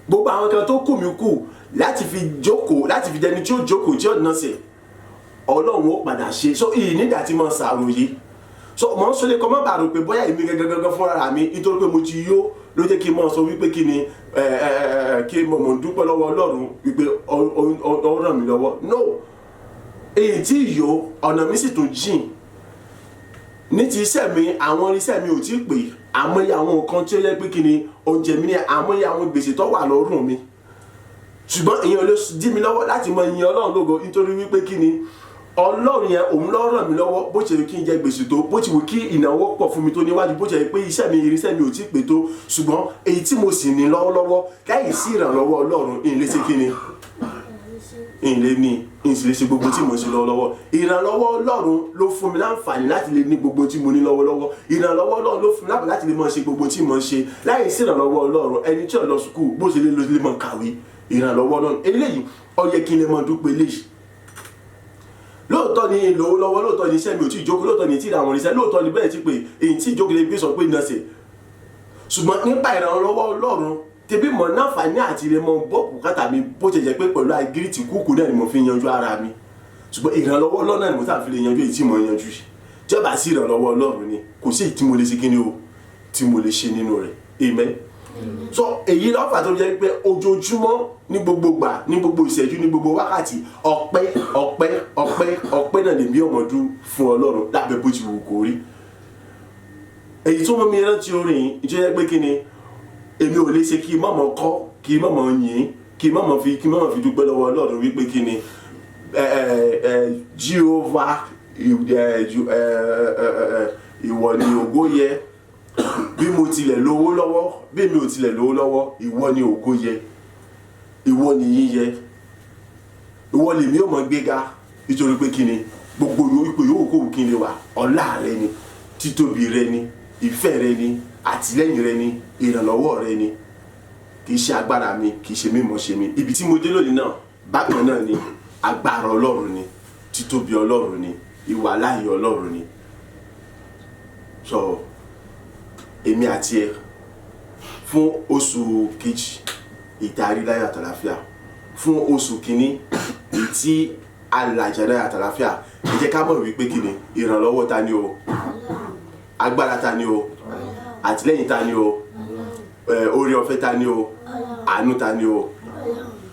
Gbogbo àwọn kan tó kù mí kù láti fi jókòó, láti fi dẹni tí ó jókòó tí ó náṣẹ̀, Ọlọ́run ó padà ṣe. So ìyí nígbà tí mo ṣàròyé so mo ń sọ lé kọ́ mọ́ bàa rò pé bóyá èmi gẹ́gẹ́ fúnra mi nítorí pé mo ti yó ló jẹ́ kí n mọ̀ sọ wípé kí ni kí mo dúpẹ́ lọ́wọ́ Ọlọ́run wípé ó ràn mí lọ́wọ́. No, èyí tí yó ọ̀nà mi sì tún jìn ní ti iṣẹ́ mi. Àwọn iṣẹ́ mi ò tí ì pé àmọ́yé àwọn nǹkan tí ó yẹ pé kí ni oúnjẹ mi ní àmọ́yé àwọn gbèsè tó wà lọ́rùn mi, ṣùgbọ́n èèyàn ló dí mi lọ́wọ́ láti mọ ìyìn Ọlọ́run lógo nítorí wípé kí ni Ọlọ́run yẹn òun ló ràn mí lọ́wọ́ bó ṣe kí n jẹ gbèsè tó, bó ti wù kí ìnáwó pọ̀ fún mi tó níwájú, bó ṣe pé iṣẹ́ mi ò tí ì pé tó, ṣùgbọ́n èyí tí mo sì ní lọ́wọ́lọ́wọ́ láì sí ìrànlọ́wọ́ Ọlọ́run ìlé ṣe kí ni ìlé ní ìsì lè ṣe gbogbo tí mo ṣe lọ́wọ́lọ́wọ́. Ìrànlọ́wọ́ Ọlọ́run ló fún mi láǹfààní láti lè ní gbogbo tí mo ní lọ́wọ́lọ́wọ́. Ìrànlọ́wọ́ Ọlọ́run ló fún mi láǹfààní láti lè mọ̀ ṣe gbogbo tí mo ṣe. Láì sí ìrànlọ́wọ́ Ọlọ́run ẹni tí ó lọ sùkúù bó ṣe lè mọ̀ kàwé. Ìrànlọ́wọ́ Ọlọ́run eléyìí ó yẹ kí n lè mọ̀ dúpẹ́ léyìí. Lóòótọ́ ni ìlò lọ́wọ́, lóòótọ́ ni iṣẹ́ mi ò tí ì jókòó, lóòótọ́ ni tí ìràwọ̀n iṣẹ́, lóòótọ́ ni bẹ́ẹ̀ ti pé èyí tí ìjókòó lè gbé sọ pé iná ṣe. Ṣùgbọ́n nípa ìrànlọ́wọ́ Ọlọ́run tẹbí mọ̀ náfààní àti ilé mọ̀ bọ́ bùkátà mi bó ṣe jẹ́ pé pẹ̀lú agiriti kúkú náà ni mo fi yanjú ara mi. Ṣùgbọ́n ìrànlọ́wọ́ Ọlọ́run náà ni mo tà fi lè yanjú èyí tí mo yanjú. Tí ó bá sí ìrànlọ́wọ́ Ọlọ́run ni kò sí èyí tí mo lè ṣe kíni o tí mo lè ṣe nínú rẹ̀. Amen. So èyí lọ́fà tó jẹ́ pé ojoojúmọ́ ní gbogbo gbà ní gbogbo ìṣẹ́jú ní gbogbo wákàtí ọpẹ́ náà lè mí ọmọdún fún Ọlọ́run lábẹ́ bó ti wù kó rí. Èyí tó mú mi rántí orin ìjọ jẹ́ pé kí ni èmi ò lè ṣe kí mọ̀mọ́ kọ́ kí mọ̀mọ́ yìn kí mọ̀mọ́ fi dúpẹ́ lọ́wọ́ Ọlọ́run wípé kí ni Jehovah ìwọ ni ògo yẹ. Bí mo tilẹ̀ lówó lọ́wọ́ bí mi ò tilẹ̀ lówó lọ́wọ́ ìwọ ni ògo yẹ, ìwọ ni yín yẹ, ìwọ lèmi ò mọ̀ gbéga nítorí pé kí ni gbogbo ipò yòówù kó kí ni wà ọlá rẹ ni, títóbi rẹ ni, ìfẹ́ rẹ ni, àtìlẹ́yìn rẹ ni, ìrànlọ́wọ́ rẹ ni. Kì í ṣe agbára mi, kì í ṣe mímọ̀ ṣe mi. Ibi tí mo dé lónìí náà bákan náà ni agbára Ọlọ́run ni, títóbi Ọlọ́run ni, ìwà láàyè Ọlọ́run ni. So èmi àti ẹ fún oṣù kejì ìdarí láyọ̀ àtàlàfíà, fún oṣù kìíní tí alàjẹ láyọ̀ àtàlàfíà, ẹ jẹ́ ká mọ̀ wípé kí ni ìrànlọ́wọ́ ta ni o, agbára ta ni o, àtìlẹ́yìn ta ni o, oore ọ̀fẹ́ ta ni o, àánú ta ni o.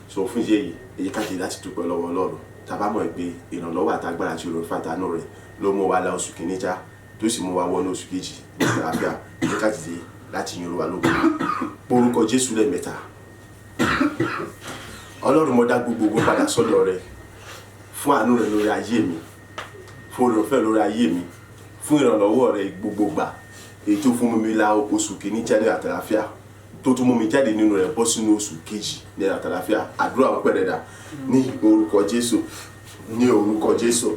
So fún ìdí èyí ẹ jẹ́ ká jẹ́ láti dúpẹ́ lọ́wọ́ Ọlọ́run tá bá mọ̀ pé ìrànlọ́wọ́ àtàgbára àti oore ọ̀fẹ́ àtàánú rẹ̀ ló mú wa la oṣù kìíní já tó sì mú wa wọnú oṣù kejì ní àlàáfíà. Ẹ jẹ́ ká dìde láti yin Olúwa lógo orúkọ Jésù lẹ́ẹ̀mẹ́ta. Ọlọ́run mo dá gbogbo padà sọ́dọ̀ rẹ fún àánú rẹ lórí ayé mi, fún oore ọ̀fẹ́ lórí ayé mi, fún ìrànlọ́wọ́ rẹ gbogbo gbà èyí tó fún mi la oṣù kìíní jáde àtàlàáfíà tó tún mú mi jáde nínú rẹ̀ bọ́ sínú oṣù kejì ní àtàlàáfíà. Àdúrà ọpẹ́ rẹ̀ dà ní orúkọ Jésù, ní orúkọ Jésù,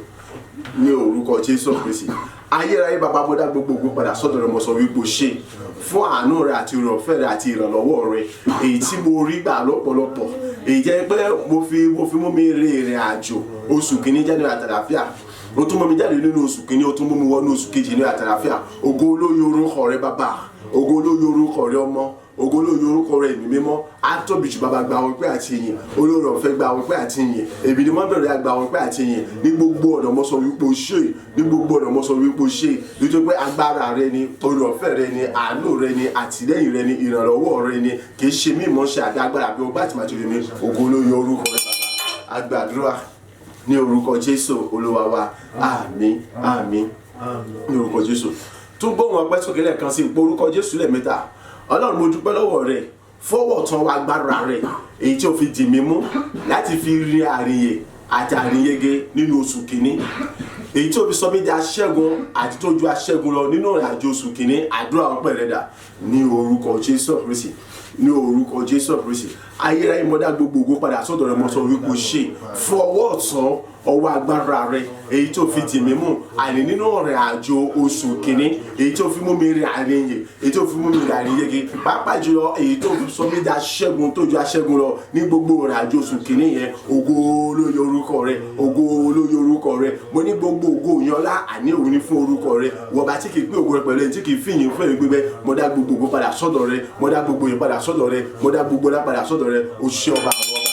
ní orúkọ Jésù Kristi. Ayérayé bàbá mo dá gbogbo padà sọ́dọ̀ rẹ, mo sọ wípé o ṣé fún àánú rẹ àti oore ọ̀fẹ́ rẹ àti ìrànlọ́wọ́ rẹ èyí tí mo rí gbà lọ́pọ̀lọpọ̀, èyí jẹ́ pé mo fi mú mi rin ìrìn àjò oṣù kìíní jáde àtàlàáfíà, ó tún mú mi jáde nínú oṣù kìíní, ó tún mú mi wọnú oṣù kejì ní àtàlàáfíà. Ògo olóyè orúkọ rẹ bàbá, ògo olóyè orúkọ rẹ ọmọ, ògo olóyè orúkọ rẹ ẹ̀mí mímọ́. Á tóbi jù bàbá gba ọpẹ́ àti ìyìn, olóore ọ̀fẹ́ gba ọpẹ́ àti ìyìn, èmi ni wọ́n bẹ̀rẹ̀ gba ọpẹ́ àti ìyìn. Ní gbogbo ọ̀nà mo sọ wípé o ṣé, ní gbogbo ọ̀nà mo sọ wípé o ṣé, nítorí pé agbára rẹ ni, oore ọ̀fẹ́ rẹ ni, àánú rẹ ni, àtìlẹ́yìn rẹ ni, ìrànlọ́wọ́ rẹ ni, kì í ṣe mímọ̀ ṣe àdá agbára bí ọgbà àti màtúrì mi. Ògo olóyè orúkọ rẹ bàbá. A gbàdúrà ní orúkọ Jésù Olúwa wa. Àmín àmín ní orúkọ Jésù. Tún gbóhùn ọpẹ́ sókè lẹ́ẹ̀kan sí ipò orúkọ Jésù lẹ́ẹ̀mẹ́ta. Ọlọ́run mo dúpẹ́ lọ́wọ́ rẹ fọwọ́ tán wa agbára rẹ èyí tí o fi dì mí mú láti fi rin àríyè àti àríyege nínú oṣù kìíní, èyí tí o fi sọ mí di aṣẹ́gun àti tó ju aṣẹ́gun lọ nínú ìrìn àjò oṣù kìíní. Àdúrà ọpẹ́ rẹ dà ní orúkọ Jésù Kristi, ní orúkọ Jésù Kristi. Ayérayé mo dá gbogbo ògo padà sọ́dọ̀ rẹ, mo sọ wípé o ṣé fọwọ́ tán ọwọ́ agbára rẹ èyí tó fi dì mí mú àní nínú ìrìn àjò oṣù kìíní, èyí tó fi mú mi rin àríyè, èyí tó fi mú mi rin àríyege, pàápàá jùlọ èyí tó fi sọ mí di aṣẹ́gun tó ju aṣẹ́gun lọ ní gbogbo ìrìn àjò oṣù kìíní yẹn. Ògo olóyè orúkọ rẹ, ògo olóyè orúkọ rẹ, mo ní gbogbo ògo ìyanlá àní òun ní fún orúkọ rẹ. Wọba tí kì í pín ògo rẹ pẹ̀lú ẹni tí kì í fìyìn fún èrè gbígbẹ, mo dá gbogbo ògo padà sọ́dọ̀ rẹ, mo dá gbogbo yẹn padà sọ́dọ̀ rẹ, mo dá gbogbo ọlá padà sọ́dọ̀ rẹ. O ṣé ọba àwọn ọba.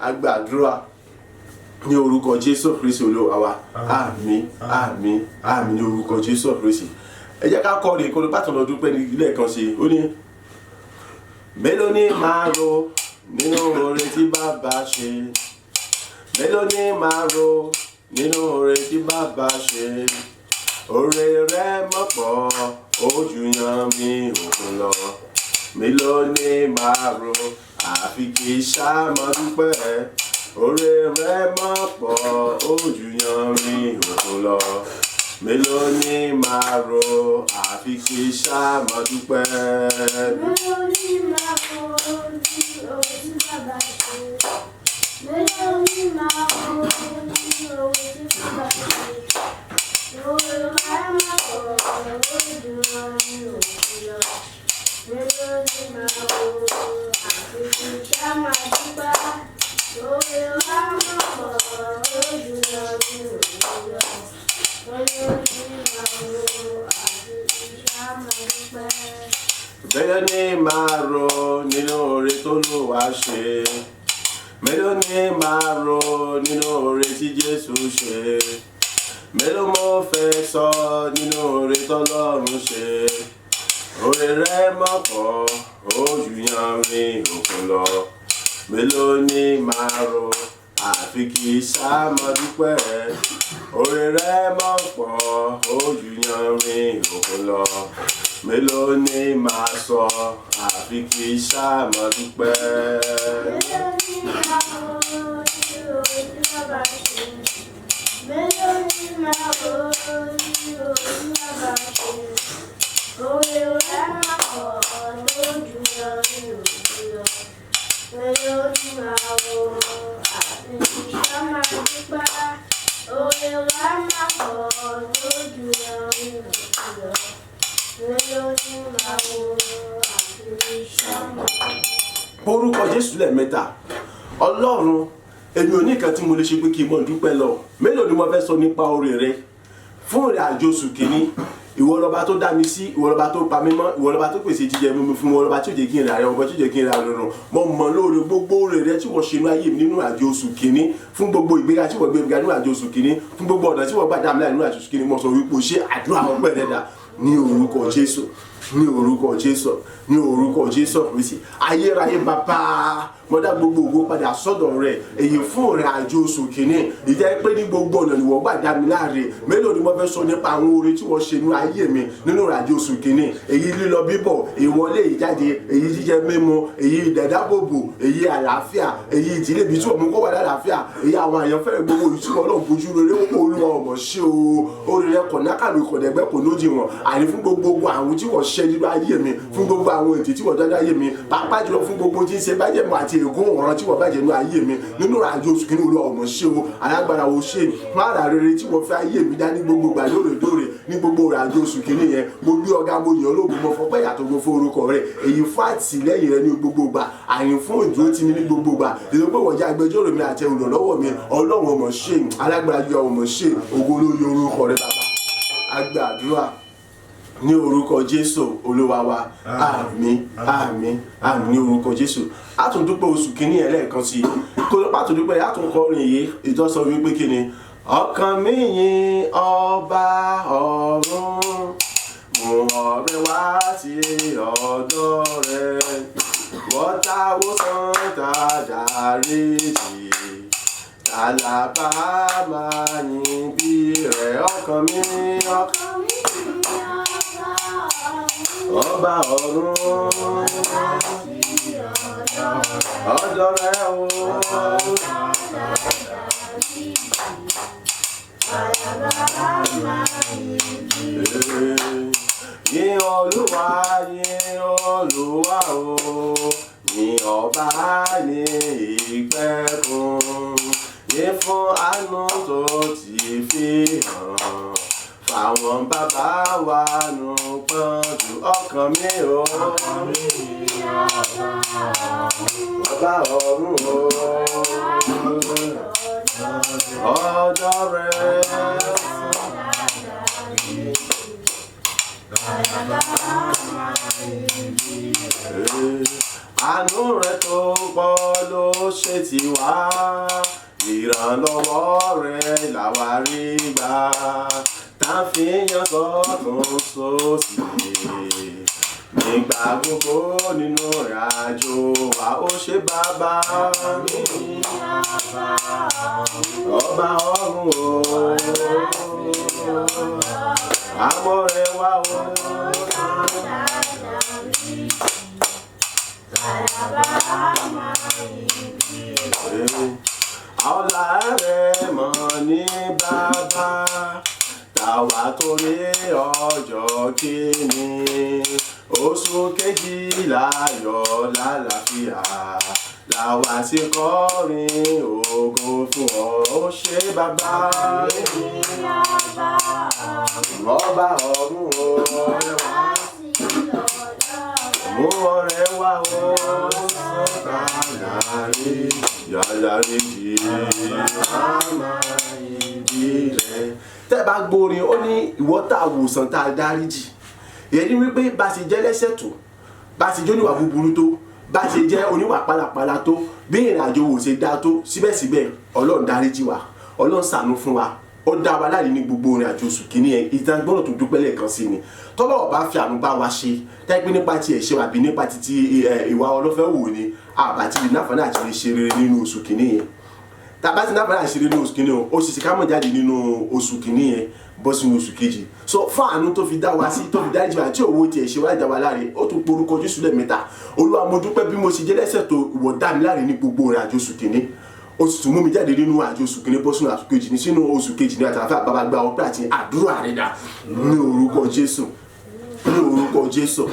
A gbàdúrà ní orúkọ Jésù Kristi Olúwa wa. Àmín àmín àmín ní orúkọ Jésù Kristi. Ẹ jẹ́ ká kọrin kó ló bá tún lọ dúpẹ́ ní ilé kan sí. Ó ní mélòó ni màá rò nínú oore tí bàbá ṣe, mélòó ni màá rò nínú oore tí bàbá ṣe, oore rẹ̀ mọ̀pọ̀ ó jù yan mi òkun lọ, mélòó ni màá rò àfi kí ṣá máa dúpẹ́, oore rẹ̀ mọ̀pọ̀ ó jù yan mi òkun lọ, mélòó ni màá rò àfi kí ṣá máa dúpẹ́. Mélòó ni màá rò ní oore tí bàbá ṣe, mélòó ni màá rò ní oore tí bàbá ṣe, oore rẹ̀ mọ̀pọ̀ ó jù yan mi òkun lọ, mélòó ni màá rò àfi kí ṣá máa dúpẹ́, oore rẹ̀ mọ̀pọ̀ ó jù yan mi òkun lọ, mélòó ni màá rò àfi kí ṣá máa dúpẹ́. Mélòó ni màá rò nínú oore tó Olúwa ṣe, mélòó ni màá rò nínú oore tí Jésù ṣe, mélòó mo fẹ́ sọ nínú oore tọ́lọ́run ṣe, oore rẹ̀ mọ̀pọ̀ ó jù yan mi òkun lọ, mélòó ni màá rò àfi kí ṣá máa dúpẹ́, oore rẹ̀ mọ̀pọ̀ ó jù yan mi òkun lọ, mélòó ni màá sọ àfi kí ṣá máa dúpẹ́. Mélòó ni màá rò ní oore tí bàbá ṣe, mélòó ni màá rò ní oore tí bàbá ṣe, oore rẹ̀ mọ̀pọ̀ ó jù yan mi òkun lọ, mélòó ni màá rò àfi kí ṣá máa dúpẹ́, oore rẹ̀ mọ̀pọ̀ ó jù yan mi òkun lọ, mélòó ni màá rò àfi kí ṣá máa dúpẹ́. Orúkọ Jésù lẹ́ẹ̀mẹ́ta. Ọlọ́run, èmi ò ní nǹkan tí mo lè ṣe pé kí n mọ̀ dúpẹ́ lọ. Mélòó ni mo fẹ́ sọ nípa oore rẹ fún ìrìn àjò oṣù kìíní? Ìwọ lọba tó dá mi sí, ìwọ lọba tó pa mí mọ́, ìwọ lọba tó pèsè jíjẹ mímu fún mi, ìwọ lọba tí ó jẹ́ kí n rà rẹ, ọba tí ó jẹ́ kí n rà rọrùn. Mo mọ̀ lóore gbogbo oore rẹ tí wọ́n ṣe inú ayé mi nínú àjò oṣù kìíní, fún gbogbo ìgbéga tí wọ́n gbé mi ga nínú àjò oṣù kìíní, fún gbogbo ọ̀nà tí wọ́n gbà dá mi láì nínú àjò oṣù kìíní. Mo sọ wípé o ṣe àdúrà ọpẹ́ rẹ dà ní orúkọ Jésù, ní orúkọ Jésù, ní orúkọ Jésù Kristi. Ayérayé bàbá, mo dá gbogbo ògo padà sọ́dọ̀ rẹ èyí fún ìrìn àjò oṣù kìíní. Ìjẹ́ pé ní gbogbo ọ̀nà ni wọ́n gbà dá mi láre. Mélòó ni mo fẹ́ sọ nípa àwọn oore tí wọ́n ṣe nínú ayé mi nínú ìrìn àjò oṣù kìíní? Èyí lílọ bíbọ̀, ìwọlé ìjáde, èyí jíjẹ mímu, èyí ìdẹ̀dábòbò, èyí àlàáfíà, èyí ìdílé ibi tí wọ́n mú kó wà lálàáfíà, èyí àwọn àyànfẹ́ gbogbo yìí tí wọ́n náà bójú rere ó Olúwa ọmọ ṣe o. Oore rẹ kò nákàlù ìkọ̀dẹ̀gbẹ́ kò lódì wọn. Àní fún gbogbo àwọn tí wọ́n ṣe nínú ayé mi, fún gbogbo àwọn ètò tí wọ́n dáná ayé mi, pàápàá jùlọ fún gbogbo tí ń ṣe bàjẹ́ mọ́ àti ègún ọ̀ràn tí wọ́n bàjẹ́ nínú ayé mi nínú àjò oṣù kìíní. Olúwa ọmọ ṣe o. Alágbára o ṣe mára rere tí wọ́n fẹ́ ayé mi dá ní gbogbo gbà lóòrèdóòrè ní gbogbo àjò oṣù kìíní yẹn. Mo gbé ọ̀gá, mo yàn ológun, mo fọpẹ́ yàtọ̀ gbogbo fún orúkọ rẹ. Èyí fún àtìlẹ́yìn rẹ ní gbogbo gbà, àyìn fún ìdúró tì mí ní gbogbo gbà. Èyí pé wọ́n jẹ́ agbẹjọ́rò mi àti olùrànlọ́wọ́ mi. Ọlọ́run ọmọ ṣe, alágbára ju ọmọ ṣe, ògo lórí orúkọ rẹ bàbá. A gba àdúrà ní orúkọ Jésù Olúwa wa. Àmín àmín àmín ní orúkọ Jésù. A tún dúpẹ́ oṣù kìíní yẹn lẹ́ẹ̀kan sí i. Kó ló pàtó dúpẹ́, a tún kọrin yìí ìjọsọ wípé kí ni? Ọkàn mi yìn ọba ọ̀run, mú ọrẹ wá sí ọ̀dọ̀ rẹ̀, wọ́tàwó sàn tàdáríjì, tàlàbà máa yìn bí rẹ̀. Ọkàn mi ọba ọ̀run, ọ̀dọ̀ rẹ̀ o. Yìn Olúwa, yìn Olúwa o, yìn ọba ní ìpẹ̀kun, yìn fún àánú tó ti fi hàn fáwọn bàbá wa nù pọ́njú. Ọkàn mi o, ọba ọ̀run o, ọ̀dọ̀ rẹ̀. Àánú rẹ̀ tó pọ̀ ló ṣe tiwa, ìrànlọ́wọ́ rẹ̀ làwa rí gbà tá a fi yan sọ́tún sósì nígbà gbogbo nínú ìrìnàjò wa ó ṣe bàbá mi ọba ọ̀run o àmọ́ rẹ̀ wá o ọlá rẹ̀ mọ̀ ní bàbá tàwa torí ọjọ́ kìíní oṣù kejìlá yọ lálàáfíà làwa sì kọrin ògo fún ọ ó ṣe bàbá ọba ọ̀run o mú ọrẹ wá o sọ́kà láàrin yàrá méjì àmà ìdí rẹ̀. tẹ́ bá gbórin ó ní ìwọ tá a wòsàn tá a dáríjì èyí ni wípé bá ṣe jẹ́ lẹ́ṣẹ̀ tó bá ṣe jẹ́ oníwà búburú tó bá ṣe jẹ́ oníwà pálapàla tó bí ìrìn àjò wò ṣe dá tó síbẹ̀síbẹ̀ ọlọ́run dáríjì wa ọlọ́run ṣàánú fún wa ó dá wa láàyè ní gbogbo ìrìn àjò oṣù kìíní ẹ̀ ìtàn gbọ́dọ̀ tó dúpẹ́ lẹ́ẹ̀kan sí ni tọ́lọ́wọ́ bá fi àánú bá wa ṣe tẹ́gbẹ́ nípa ti ẹ̀ṣẹ̀ àbí nípa ti ìwà ọlọ́fẹ́ wò ni àbàtì ìnáfààní àti lè ṣe rere nínú oṣù kìíní yẹn tàbá ti náfààní àti ṣe rere nínú oṣù kìíní yẹn ó sì ṣe ká mọ̀ jáde nínú oṣù kìíní yẹn bọ́ sínú oṣù kejì so fún àánú tó fi dá wa sí tó fi dá ìjìbá tí òwò tiẹ̀ ṣe wá dá wa láre ó tún porúkọ Jésù lẹ́ẹ̀mẹ́ta Olúwa mo dúpẹ́ bí mo ṣe jẹ́ lẹ́ṣẹ̀ tó ìwọ dá mi láre ní gbogbo ìrìn àjò oṣù kìíní ó sì tún mú mi jáde nínú àjò oṣù kìíní bọ́ sínú oṣù kejì ní sínú oṣù kejì ní àtàlàfẹ́ bàbá gba ọpẹ́ àti àdúrà rẹ̀ dà ní orúkọ Jésù ní orúkọ Jésù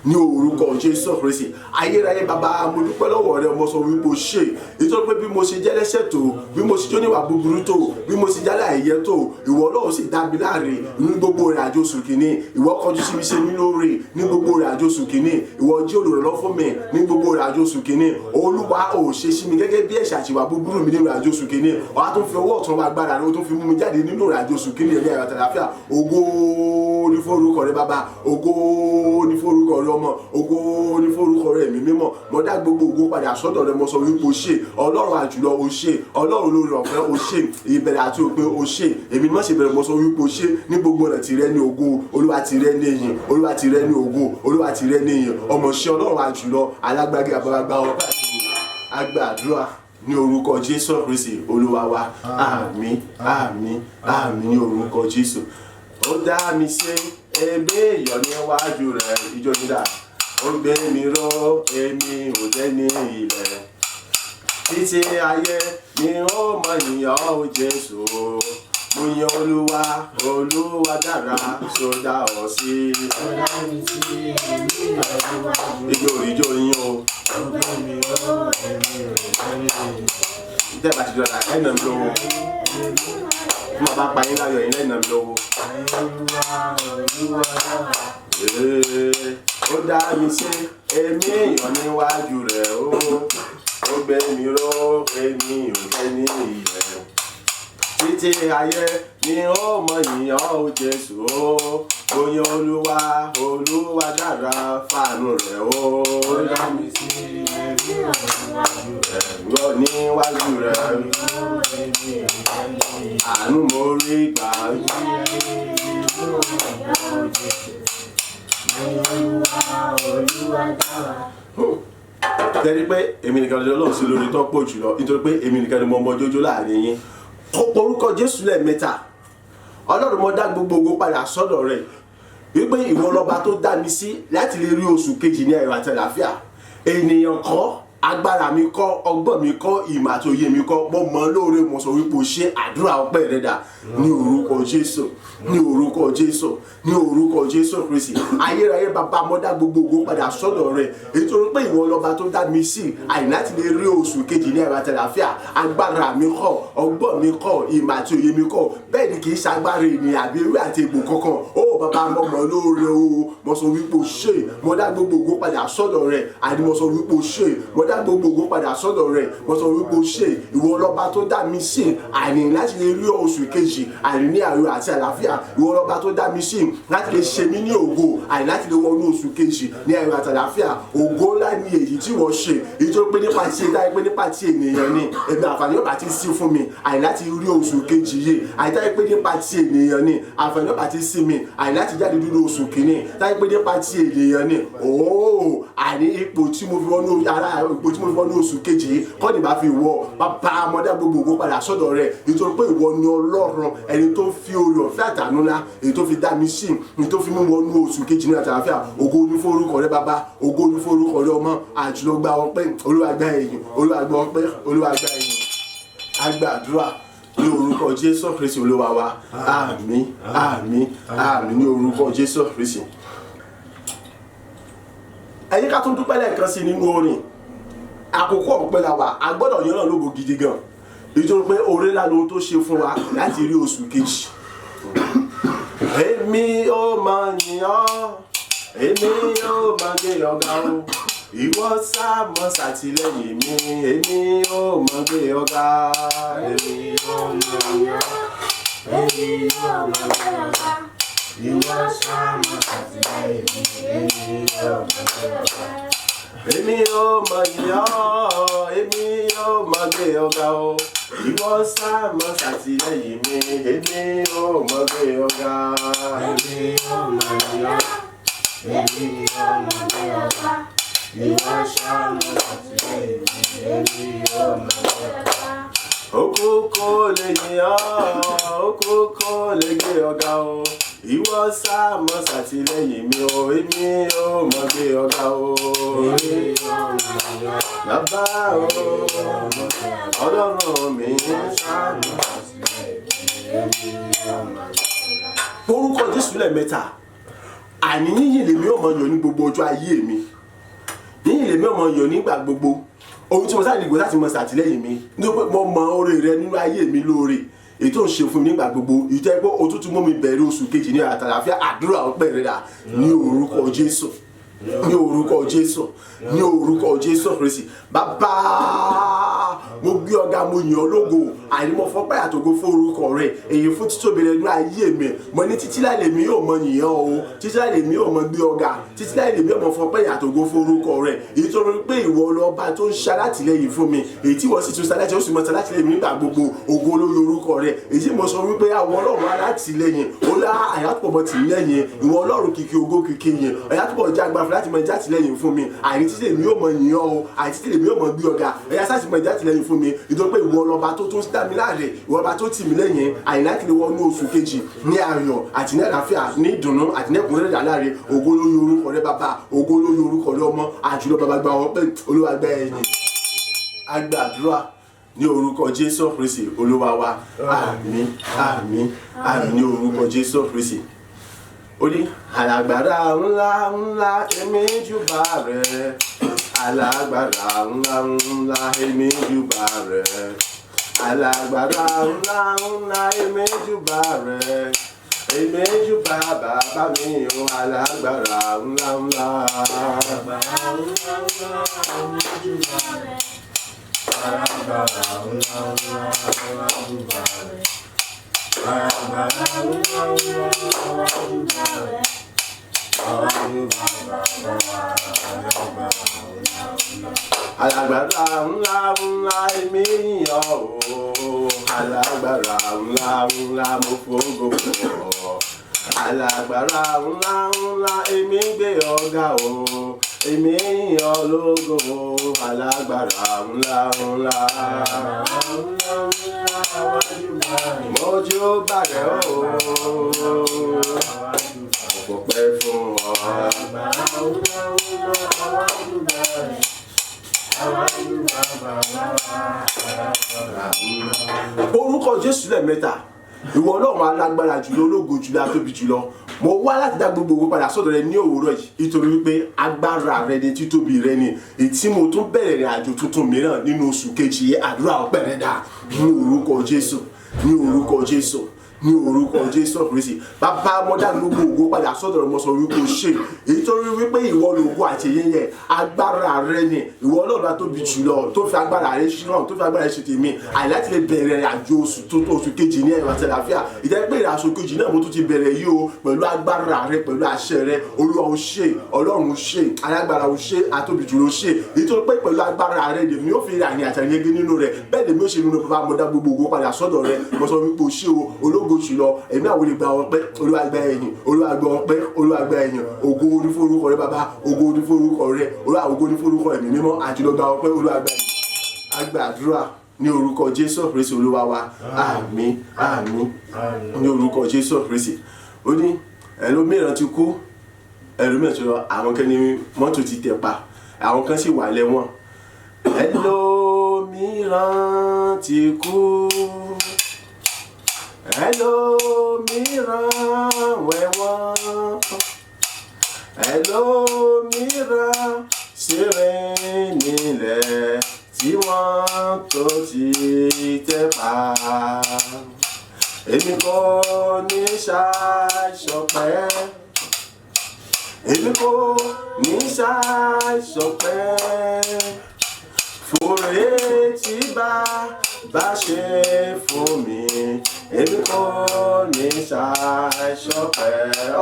ní orúkọ Jésù Kristi ayérayé bàbá mo dúpẹ́ lọ́wọ́ rẹ ọmọ sọ wípé o ṣe nítorí pé bí mo ṣe jẹ́ lẹ́ṣẹ̀ tó bí mo ṣe jẹ́ oníwà búburú tó bí mo ṣe jẹ́ aláìyẹ tó ìwọ Ọlọ́run sì dá mi láre ní gbogbo ìrìn àjò oṣù kìíní ìwọ kọjú sí mi ṣe mí lóore ní gbogbo ìrìn àjò oṣù kìíní ìwọ jẹ́ olùrànlọ́wọ́ fún mi ní gbogbo ìrìn àjò oṣù kìíní Olúwa ò ṣe sí mi gẹ́gẹ́ bí ẹ̀ṣẹ̀ àti ìwà búburú mi nínú ìrìn àjò oṣù kìíní wàá tún fi ọwọ́ ọ̀tún agbára rẹ ó tún fi mú mi jáde nínú ìrìn àjò oṣù kìíní ẹ̀mí ayọ̀ àtàlàfíà ògo ní forúkọ rẹ bàbá ògo ní forúkọ rẹ ọmọ ògo ní forúkọ rẹ ẹ̀mí mímọ́ mo dá gbogbo ògo padà sọ́dọ̀ rẹ mo sọ wípé o ṣe Ọlọ́run àjùlọ o ṣe Ọlọ́run lórí ọ̀fẹ́ o ṣe ìbẹ̀rẹ̀ àti òpin o ṣe èmi má ṣe bẹ̀rẹ̀ mo sọ wípé o ṣe ní gbogbo ọ̀nà tìrẹ ní ògo Olúwa tìrẹ ní ìyìn Olúwa tìrẹ ní ògo Olúwa tìrẹ ní ìyìn ọmọ ṣe Ọlọ́run àjùlọ alágbági àbábágbá ọpẹ́ àgbà àdúrà ní orúkọ Jésù Kristi Olúwa wa àmín àmín àmín ní orúkọ Jésù ó dá mi ṣe èmi èèyàn níwájú rẹ ìjọ nídà ó gbé mi ró èmi ò jẹ́ ní ilẹ̀ títí ayé ni ó mọ ìyàn ó Jésù mo yan Olúwa Olúwa dára sódà ọ sí. ìjọ yín o tẹ́ bá ti dọ̀la ẹ̀ nà mí lówó mo bá pa yín láyọ̀ yín lẹ́yìn nà mí lówó. ó dá mi ṣe èmi èèyàn níwájú rẹ̀ ó gbé mi ró èmi ò jẹ́ ní ilẹ̀ títí ayé ni ó mọ ìyàn ó Jésù ó yan Olúwa Olúwa dára fàánú rẹ̀ ó dá mi sí ẹ̀rọ níwájú rẹ̀ àánú mo rí gbà tẹ́rí pé èmi nìkan lè lọ́wọ́ sí lórí tó pọ̀ jùlọ nítorí pé èmi nìkan ni mo mọ jójó láàrin yín ó porúkọ Jésù lẹ́ẹ̀mẹ́ta Ọlọ́run mo dá gbogbo ògo padà sọ́dọ̀ rẹ̀ wípé ìwọ lọ́ba tó dá mi sí láti lè rí oṣù kejì ní ayọ̀ àti àlàáfíà ènìyàn kọ́ agbára mi kọ́ ọgbọ́n mi kọ́ ìmọ̀ àti òye mi kọ́ mo mọ̀ lóore mo sọ wípé o ṣe àdúrà ọpẹ́ rẹ dà ní orúkọ Jésù ní orúkọ Jésù ní orúkọ Jésù Kristi ayérayé bàbá mo dá gbogbo ògo padà sọ́dọ̀ rẹ nítorí pé ìwọ lọ́ba tó dá mi sí láti lè rí oṣù kejì ní ayọ̀ àti àlàáfíà agbára mi kọ́ ọgbọ́n mi kọ́ ìmọ̀ àti òye mi kọ́ bẹ́ẹ̀ ni kì í ṣe agbára ènìyàn àbí ewé àti egbò kankan ó bàbá mo mọ̀ lóore o mo sọ wípé o ṣe mo dá gbogbo ògo padà sọ́dọ̀ rẹ̀ àní mo sọ wípé o ṣe mo dá gbogbo ògo padà sọ́dọ̀ rẹ̀ mo sọ wípé o ṣe ìwọ lọ́ba tó dá mi sí àní láti lè rí oṣù kejì àní ní ayọ̀ àti àlàáfíà ìwọ lọ́ba tó dá mi sí láti lè ṣe mí ní ògo àní láti lè wọnú oṣù kejì ní ayọ̀ àti àlàáfíà ògo ńlá ni èyí tí wọ́n ṣe èyí tó pé nípa tí ẹ̀dá pé nípa tí ènìyàn ni ẹ̀mí àǹfààní ọ̀bà ti sí fún mi àní láti rí oṣù kejì yìí àní táyé pé nípa tí ènìyàn ni àǹfààní ọ̀bà ti sí mi àní láti jáde dúró oṣù kìíní táyé pé nípa tí ènìyàn ni ooo àní ipò tí mo fi wọnú oṣù kejì yìí kọ́ ni bá fi wọ bàbá ọmọdé gbogbo ògo padà sọ́dọ̀ rẹ̀ nítorí pé ìwọ ni Ọlọ́run ẹni tó fi oore ọ̀fẹ́ àtàánú ńlá èyí tó fi dá mi sí èyí tó fi mú wọnú oṣù kejì ní àtàlàfíà ògo ní fún orúkọ rẹ bàbá ògo ní fún orúkọ rẹ ọmọ àjùlọ gba ọpẹ́ Olúwa gba ẹ̀yìn Olúwa gba ọpẹ́ Olúwa gba ẹ̀yìn àgbà àdúrà ní orúkọ Jésù Kristi Olúwa wa àmín àmín àmín ní orúkọ Jésù Kristi. Ẹ jẹ́ ká tún dúpẹ́ lẹ́ẹ̀kan sí nínú orin àkókò ọpẹ́ la wà a gbọ́dọ̀ yìn Ọlọ́run lógo gidi gan nítorí pé oore ńlá lohun tó ṣe fún wa láti rí oṣù kejì. Èmi ó máa yìn ọ́ èmi ó máa gbé ọ̀gá o ìwọ sá mọ́ ṣàtìlẹ́yìn mi èmi ó máa gbé ọ̀gá èmi ó máa yìn ọ́ èmi ó máa gbé ọ̀gá ìwọ sá mọ́ ṣàtìlẹ́yìn mi èmi ó máa gbé ọ̀gá. Èmi ó máa yìn ọ́ èmi ó máa gbé ọ̀gá o ìwọ sá mọ́ ṣàtìlẹ́yìn mi èmi ó máa gbé ọ̀gá èmi ó máa yìn ọ́ èmi ó máa gbé ọ̀gá ìwọ sá mọ́ ṣàtìlẹ́yìn mi èmi ó máa gbé ọ̀gá. Òkùnkùn kò lè yìn ọ́ òkùnkùn lè gbé ọ̀gá o ìwọ sá mọ́ ṣàtìlẹ́yìn mi o èmi ó máa gbé ọ̀gá o èmi ó máa yìn ọ́ bàbá o Ọlọ́run mi sá mọ́ ṣàtìlẹ́yìn mi èmi ó máa gbé ọ̀gá. Orúkọ Jésù lẹ́ẹ̀mẹ́ta àní yíyìn lèmi ó máa yọ̀ ní gbogbo ọjọ́ ayé mi yíyìn lèmi ó máa yọ̀ nígbà gbogbo ohun tí mo sáré ìgbò láti mọ ṣàtìlẹ́yìn mi nítorí pé mo mọ oore rẹ nínú ayé mi lóore èyí tó ń ṣe fún mi nígbà gbogbo ìjẹ́ pé òtútù mú mi bẹ̀rẹ̀ oṣù kejì ní àtàlàfíà àdúrà ọpẹ́ rẹ rà ní orúkọ Jésù ní orúkọ Jésù ní orúkọ Jésù Kristi. Bàbá mo gbé ọ̀gá mo yìn ọ́ lógo àìnímọ̀ fọ́pẹ́ àtògo fún orúkọ rẹ̀ èyí fún títóbi rẹ̀ nínú ayé mi mo ní títí láì lèmi yóò mọ yìn ọ́ o títí láì lèmi yóò mọ gbé ọ̀gá títí láì lèmi yóò mọ fọ́pẹ́ àtògo fún orúkọ rẹ̀ èyí tó rí pé ìwọ lọ́ba tó ń ṣalátìlẹ́yìn fún mi èyí tí wọ́n sì tún ṣalátìlẹ́yìn ó sì mọ ṣalátìlẹ́yìn nígbà gbogbo ògo lórí orúkọ rẹ̀ èyí mo sọ wípé àwọn Ọlọ́run alátìlẹ́yìn ó lá àyàtúbọ̀ tì lẹ́yìn ìwọ Ọlọ́run kìkì ògo kìkì yìn àyàtúbọ̀ jágbá láti mọ játìlẹ́yìn fún mi àìní títí lèmi yóò mọ yìn ọ́ o àìní títí lèmi yóò mọ gbé ọ̀gá ẹ̀yà sáà sì mọ játìlẹ́yìn fún mi nítorí pé ìwọ ọlọ́ba tó tún dá mi láàrẹ̀ ìwọ ọba tó tì mí lẹ́yìn àìní láti lè wọnú oṣù kejì ní ayọ̀ àti ní àlàáfíà ní ìdùnnú àti ní ẹ̀kúnrẹ́rẹ́ láàrẹ̀ ògo lórí orúkọ rẹ bàbá ògo lórí orúkọ rẹ ọmọ àjùlọ bàbá gba ọpẹ́ Olúwa gba ẹ̀yìn agbàdúrà ní orúkọ Jésù Kristi Olúwa wa àmín àmín àmín ní orúkọ Jésù Kristi. Ó ní alágbára ńlá ńlá èmi júbà rẹ alágbára ńlá ńlá èmi júbà rẹ alágbára ńlá ńlá èmi júbà rẹ èmi júbà bàbá mi o alágbára ńlá ńlá alágbára ńlá ńlá èmi júbà rẹ alágbára ńlá ńlá èmi júbà rẹ. Alágbára ńlá ńlá èmi yìn ọ́ o alágbára ńlá ńlá mo fògo fún ọ alágbára ńlá ńlá èmi gbé ọ̀gá o èmi yìn ọ́ lógo o alágbára ńlá ńlá mojú bàrẹ̀ o kò pẹ́ fún ọ. Orúkọ Jésù lẹ́ẹ̀mẹ́ta ìwọ Ọlọ́run alágbára jùlọ ológo jùlọ atóbi jùlọ mo wá láti dá gbogbo owó padà sọ́dọ̀ rẹ ní òwúrọ̀ yìí nítorí wípé agbára rẹ ni títóbi rẹ ni ètí mo tún bẹ̀rẹ̀ rìn àjò tuntun mìíràn nínú oṣù kejì àdúrà ọpẹ́ rẹ dà ní orúkọ Jésù ní orúkọ Jésù ní orúkọ Jésù Kristi. Bàbá mo dá gbogbo ògo padà sọ́dọ̀ rẹ, mo sọ wípé o ṣe èyí tó rí wípé ìwọ lògo àti yẹyẹ agbára rẹ ni ìwọ Ọlọ́run tó bí jùlọ tó fi agbára rẹ ṣe náà tó fi agbára rẹ ṣe tèmi láti lè bẹ̀rẹ̀ àjò oṣù kejì ní ẹ̀rọ àti àlàáfíà ìjẹ́ pé ìrìnàṣò kejì náà mo tún ti bẹ̀rẹ̀ yìí o pẹ̀lú agbára rẹ pẹ̀lú àṣẹ rẹ Olúwa o ṣe Ọlọ́run o ṣe alágbára o ṣe atóbi jùlọ o ṣe èyí tó pé pẹ̀lú agbára rẹ lèmi ó fi àyìn àtàyẹgẹ nínú rẹ bẹ́ẹ̀ lèmi ó ṣe nínú bàbá mo dá gbogbo ògo padà sọ́dọ̀ rẹ mo sọ wípé o ṣe o ológo jùlọ ẹ̀mí àwọn olè gba ọpẹ́ Olúwa gba ẹ̀yìn Olúwa gba ọpẹ́ Olúwa gba ẹ̀yìn ògo ní fún orúkọ rẹ bàbá ògo ní fún orúkọ rẹ Olúwa ògo ní fún orúkọ ẹ̀mí mímọ́ àjùlọ gba ọpẹ́ Olúwa gba ẹ̀yìn agbàdúrà ní orúkọ Jésù Kristi Olúwa wa àmín àmín ní orúkọ Jésù Kristi. Ó ní ẹlòmíràn ti kú ẹlòmíràn ti lọ àwọn kan ní mọ́tò ti tẹ̀ pa àwọn kan sì wà lẹ́wọ̀n ẹlòmíràn ti kú ẹlòmíràn wẹ̀wọ̀n ẹlòmíràn ṣeré nílẹ̀ tí wọ́n tó ti tẹ̀ pa. Èmi kò ní ṣàìṣọpẹ́ èmi kò ní ṣàìṣọpẹ́ fòrè tí bá ṣe fún mi èmi kò ní ṣàìṣọpẹ́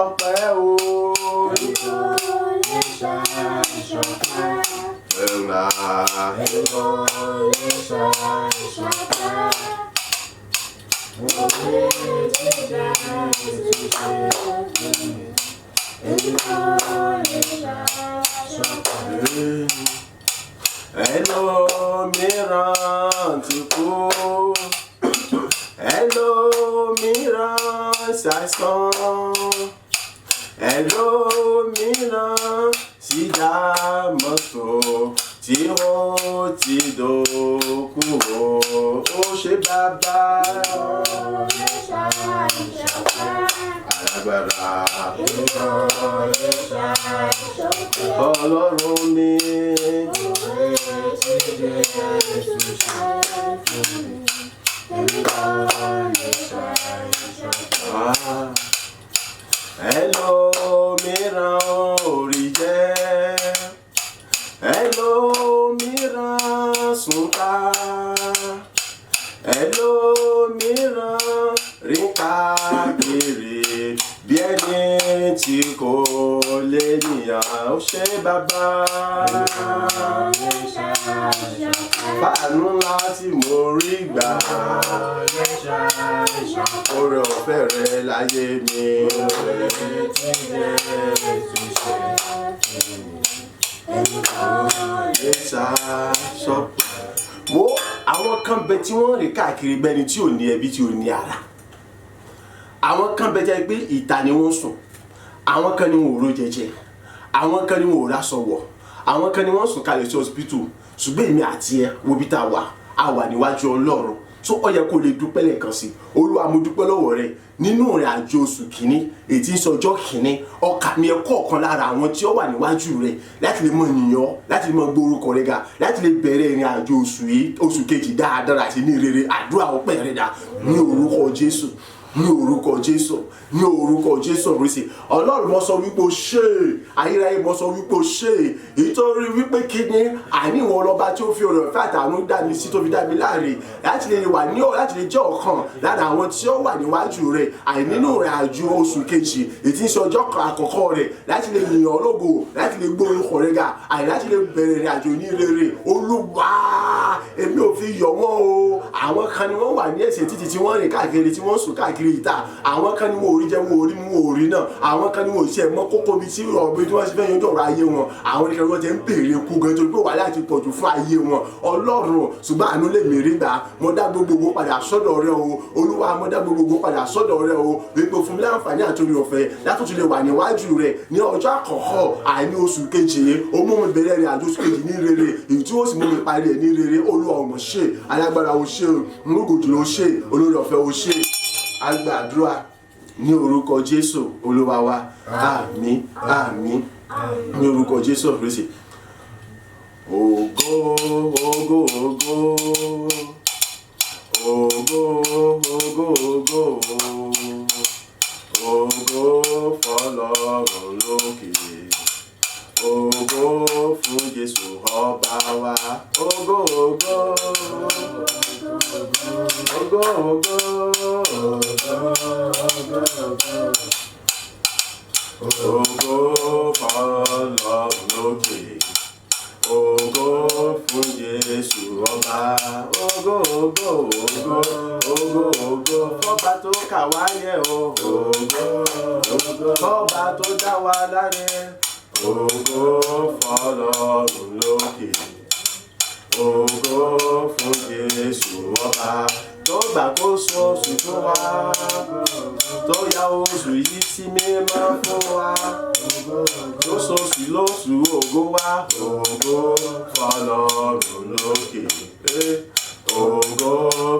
ọpẹ́ o èmi kò ní ṣàìṣọpẹ́ ẹ̀rà èmi kò ní ṣàìṣọpẹ́ fòrè tí bá ṣe fún mi èmi kò ní ṣàìṣọpẹ́. Ẹlòmíràn ti kú ẹlòmíràn ṣàìsàn ẹlòmíràn sì dá mọ́tò tí wọ́n ti dòkú ó ṣe bàbá alágbára Ọlọ́run mi. Ẹlòmíràn orí jẹ́ ẹlòmíràn sùnká ẹlòmíràn rìn káàkiri bí ẹni tí kò lè níyàn ó ṣe bàbá. Fàánú láti mo rí gbà oore ọ̀fẹ́ rẹ láyé mi. Wo àwọn kan bẹ tí wọ́n rìn káàkiri bẹ́ni tí ò ní ẹbí tí ò ní ara. Àwọn kan bẹ jẹ́ pé ìta ni wọ́n sùn. Àwọn kan ni wọn ò ro jẹjẹ. Àwọn kan ni wọn ò ráṣọ wọ̀. Àwọn kan ni wọ́n sùn kalẹ̀ sí hospital. Ṣùgbọ́n èmi àti ẹ wo bí tá a wà níwájú Ọlọ́run. So ó yẹ kó lè dúpẹ́ lẹ́ẹ̀kan sí. Olúwa mo dúpẹ́ lọ́wọ́ rẹ nínú ìrìn àjò oṣù kìíní ètí ìsọjọ́ kìíní ọkà mi ẹ̀kọ́ ọ̀kan lára àwọn tí ó wà níwájú rẹ láti lè mọ ènìyàn láti lè mọ gbórúkọ rẹ ga láti lè bẹ̀rẹ̀ ìrìn àjò oṣù kejì dáadáa àti ní rere àdúrà ọpẹ́ rẹ dá ní orúkọ Jésù ní orúkọ Jésù ní orúkọ Jésù Kristi. Ọlọ́run mo sọ wípé o ṣe ayérayé mo sọ wípé o ṣe ìtorí wípé kíni àní ìwọ ọlọ́ba tí ó fi ọ̀rọ̀ ìfẹ́ àtàwọn dá mi sí tó fi dá mi láàrin láti lè wà ní láti lè jẹ́ ọ̀kan lára àwọn tí ó wà níwájú rẹ̀ àìnínú rẹ̀ àjò oṣù kejì ètí ìṣe ọjọ́ àkọ́kọ́ rẹ̀ láti lè yìn ọ́ lógo láti lè gbé orúkọ rẹ̀ ga láti lè bẹ̀rẹ̀ ìrìn àjò ní rere. Olúwa èmi ò fi yọ̀ wọ́n o àwọn kan ni wọ́n wà ní ẹ̀sẹ̀ títí tí wọ́n rìn káàkiri tí wọ́n sùn káàkiri ìta àwọn kan ni wọn ò rí jẹ wọn ò rí mú wọn ò rí náà àwọn kan ni wọn ò ṣe mọ kókó mi tí ọ̀bẹ tí wọ́n ṣe fẹ́ yanjú ọ̀rọ̀ ayé wọn àwọn nìkan wọ́n ti ń béèrè ikú gan torí pé wàhálà ti pọ̀jù fún ayé wọn. Ọlọ́run ṣùgbọ́n àánú lè mí rí gbà mo dá gbogbo owó padà sọ́dọ̀ rẹ o Olúwa mo dá gbogbo owó padà sọ́dọ̀ rẹ o wípé fún mi láǹfààní àtòrí ọ̀fẹ́ látòtún lè wà níwájú rẹ ní ọjọ́ àkọ́kọ́ àìní oṣù kejì ó mú mi bẹ̀rẹ̀ rẹ̀ àjò oṣù kejì ní rere èyí tí ó sì mú mi parí ẹ̀ ní rere. Olúwa ọmọ ṣe alágbára o ṣe nrúgòjì o ṣe olórí ọ̀fẹ́ o ṣe agbàdúrà ní orúkọ Jésù Olúwa wa àmín àmín ní orúkọ Jésù Kristi. Ògo ògo ògo ògo ògo ògo fọ́lọ́run lókè. Ògo fún Jésù ọba wa. Ògo ògo ògo ògo ògo fọ́lọ́run lókè. Ògo fún Jésù ọba. Ògo ògo ògo ògo ògo fọ́ba tó kà wá yẹ o. Ògo ògo fọ́ba tó dá wa láre. Ògo fọ́lọ́run lókè. Ògo fún Jésù ọba tó gbàkóso oṣù fún wa, tó yà oṣù yìí sí mímọ́ fún wa, tó sọ̀sù lóṣù ògo wa. Ògo fọ́lọ́run lókè. Ògo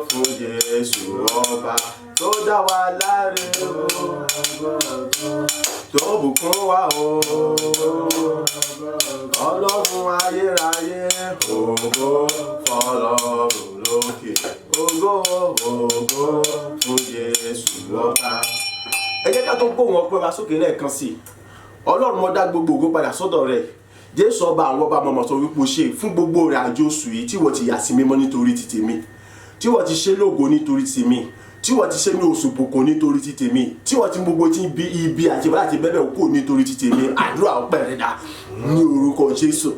fún Jésù ọba tó dá wa láre o, tó bùkún wa o, Ọlọ́run ayérayé. Ògo fọ́lọ́run lókè. Ògo ògo fún Jésù ọba. Ẹ jẹ́ ká tó gbóhùn ọpẹ́ wa sókè lẹ́ẹ̀kan sí i. Ọlọ́run mo dá gbogbo ògo padà sọ́dọ̀ rẹ̀. Jésù ọba àwọn ọba mọ̀mọ́ sọ wípé o ṣe fún gbogbo rẹ̀ àjò oṣù yìí tí wọ́n ti yà sí mímọ́ nítorí ti tèmi, tí wọ́n ti ṣe lógo nítorí ti tèmi, tí wọ́n ti ṣe ní oṣù bùkún nítorí ti tèmi, tí wọ́n ti gbogbo tí ibi àti ìbálá ti bẹ́bẹ̀ kú nítorí ti tèmi. Àdúrà ọpẹ́ rẹ̀ dá ní orúkọ Jésù,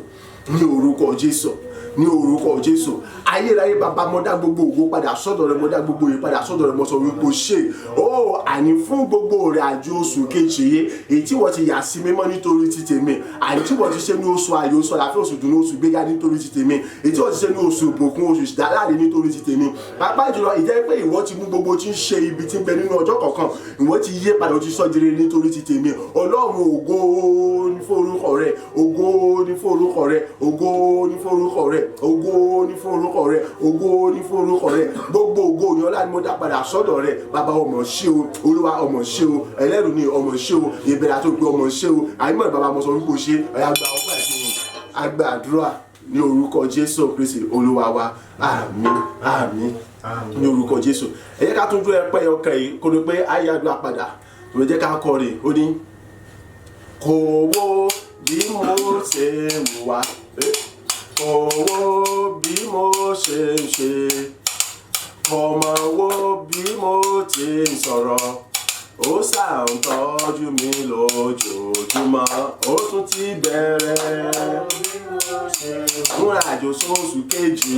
ní orúkọ Jésù, ní orúkọ Jésù. Ayérayé bàbá mo dá gbogbo ògo padà sọ́dọ̀ rẹ̀, mo dá gbogbo yìí padà sọ́dọ̀ rẹ̀. Mo sọ wípé o ṣe ó àní fún gbogbo rẹ̀ àjò oṣù kejì yìí èyí tí wọ́n ti yà sí mímọ́ nítorí ti tèmi, àní tí wọ́n ti ṣe ní oṣù ayọ̀, oṣù àlàáfíà, oṣù dùnú, oṣù gbéga nítorí ti tèmi, èyí tí wọ́n ti ṣe ní oṣù ìbùkún, oṣù ìdáláre nítorí ti tèmi. Pàápàá jùlọ ìjẹ́ pé ìwọ ti mú gbogbo tí ń ṣe ibi tí ń bẹ nínú ọjọ́ kọ̀ọ̀kan, ìwọ ti yé padà, ó ti sọ dire nítorí ti tèmi. Ọlọ́run ògo ní fún orúkọ rẹ̀, ògo ní fún orúkọ rẹ̀, ògo ní fún orúkọ rẹ̀, ògo ní fún orúkọ rẹ̀, ògo ní fún orúkọ rẹ̀. Gbogbo ògo yẹn ọlá ni mo dá padà sọ́dọ̀ rẹ̀. Bàbá ọmọ ṣé o, Olúwa ọmọ ṣé o, ẹlẹ́rù ni ọmọ ṣé o, ìbẹ̀rẹ̀ àti òpin ọmọ ṣé o. Àyìnbó bàbá mo sọ wípé o ṣe ọ̀yà gba ọpẹ́ ẹ̀sìn àgbà àdúrà ní orúkọ Jésù Kristi Olúwa wa. Àmín àmín ní orúkọ Jésù. Ẹ jẹ́ ká tún dúró ẹpẹ́ ọkàn yìí kó ló pé ayé àdúrà padà. Ó jẹ́ ká kọrin, ó ní kò wo bí mo ṣe wà, kò wo bí mo ṣe ń ṣe, kò mọ̀ wo bí mo ti ń sọ̀rọ̀, ó ṣáà ń tọ́jú mi lójoojúmọ́, ó tún ti bẹ̀rẹ̀ múra àjò sóṣù kejì.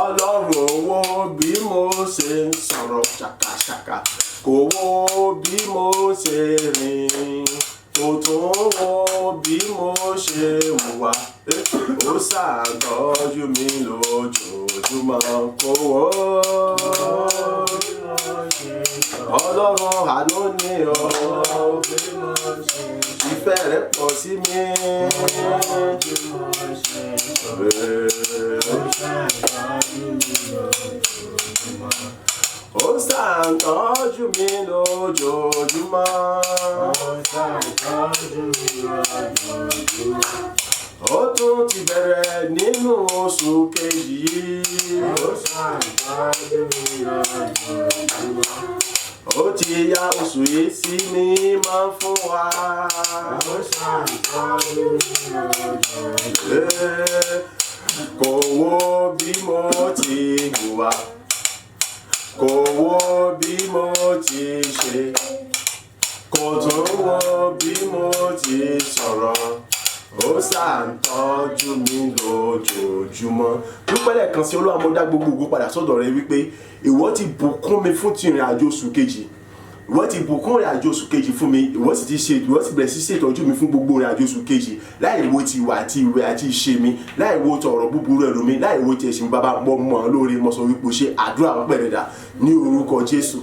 Ọlọ́run wo bí mo ṣe ń sọ̀rọ̀ ṣàkàṣàkà, kò wo bí mo ṣe rìn, kò tún wo bí mo ṣe hùwà, ó ṣàtọ́jú mi lójoojúmọ́. Kò wo Ọlọ́run àánú ni ọ́, ìfẹ́ rẹ̀ pọ̀ sí mi. Ó ṣàtọ́jú mi lójoojúmọ́. Ó tún ti bẹ̀rẹ̀ nínú oṣù kejì yìí. Ó ti ya oṣù yìí sí mímọ́ fún wa. Kò wo bí mo ti hùwà, kò wo bí mo ti ṣe, kò tún wo bí mo ti sọ̀rọ̀, ó ṣáà ń tọ́jú mi lójoojúmọ́. Dúpẹ́ lẹ́ẹ̀kan sí Olúwa, mo dá gbogbo ògo padà sọ́dọ̀ rẹ wípé ìwọ ti bùkún mi fún ti ìrìn àjò oṣù kejì, ìwọ ti bùkún ìrìn àjò oṣù kejì fún mi, ìwọ sì bẹ̀rẹ̀ sí ṣètọ́jú mi fún gbogbo ìrìn àjò oṣù kejì, láì wo ti ìwà àti ìwé àti ìṣe mi, láì wo tọ̀rọ̀ búburú ẹ̀rù mi, láì wo ti ẹ̀ṣẹ̀ mi. Bàbá mọ̀ lórí mo sọ wípé o ṣe. Àdúrà pẹ̀lẹ́dà ní orúkọ Jésù,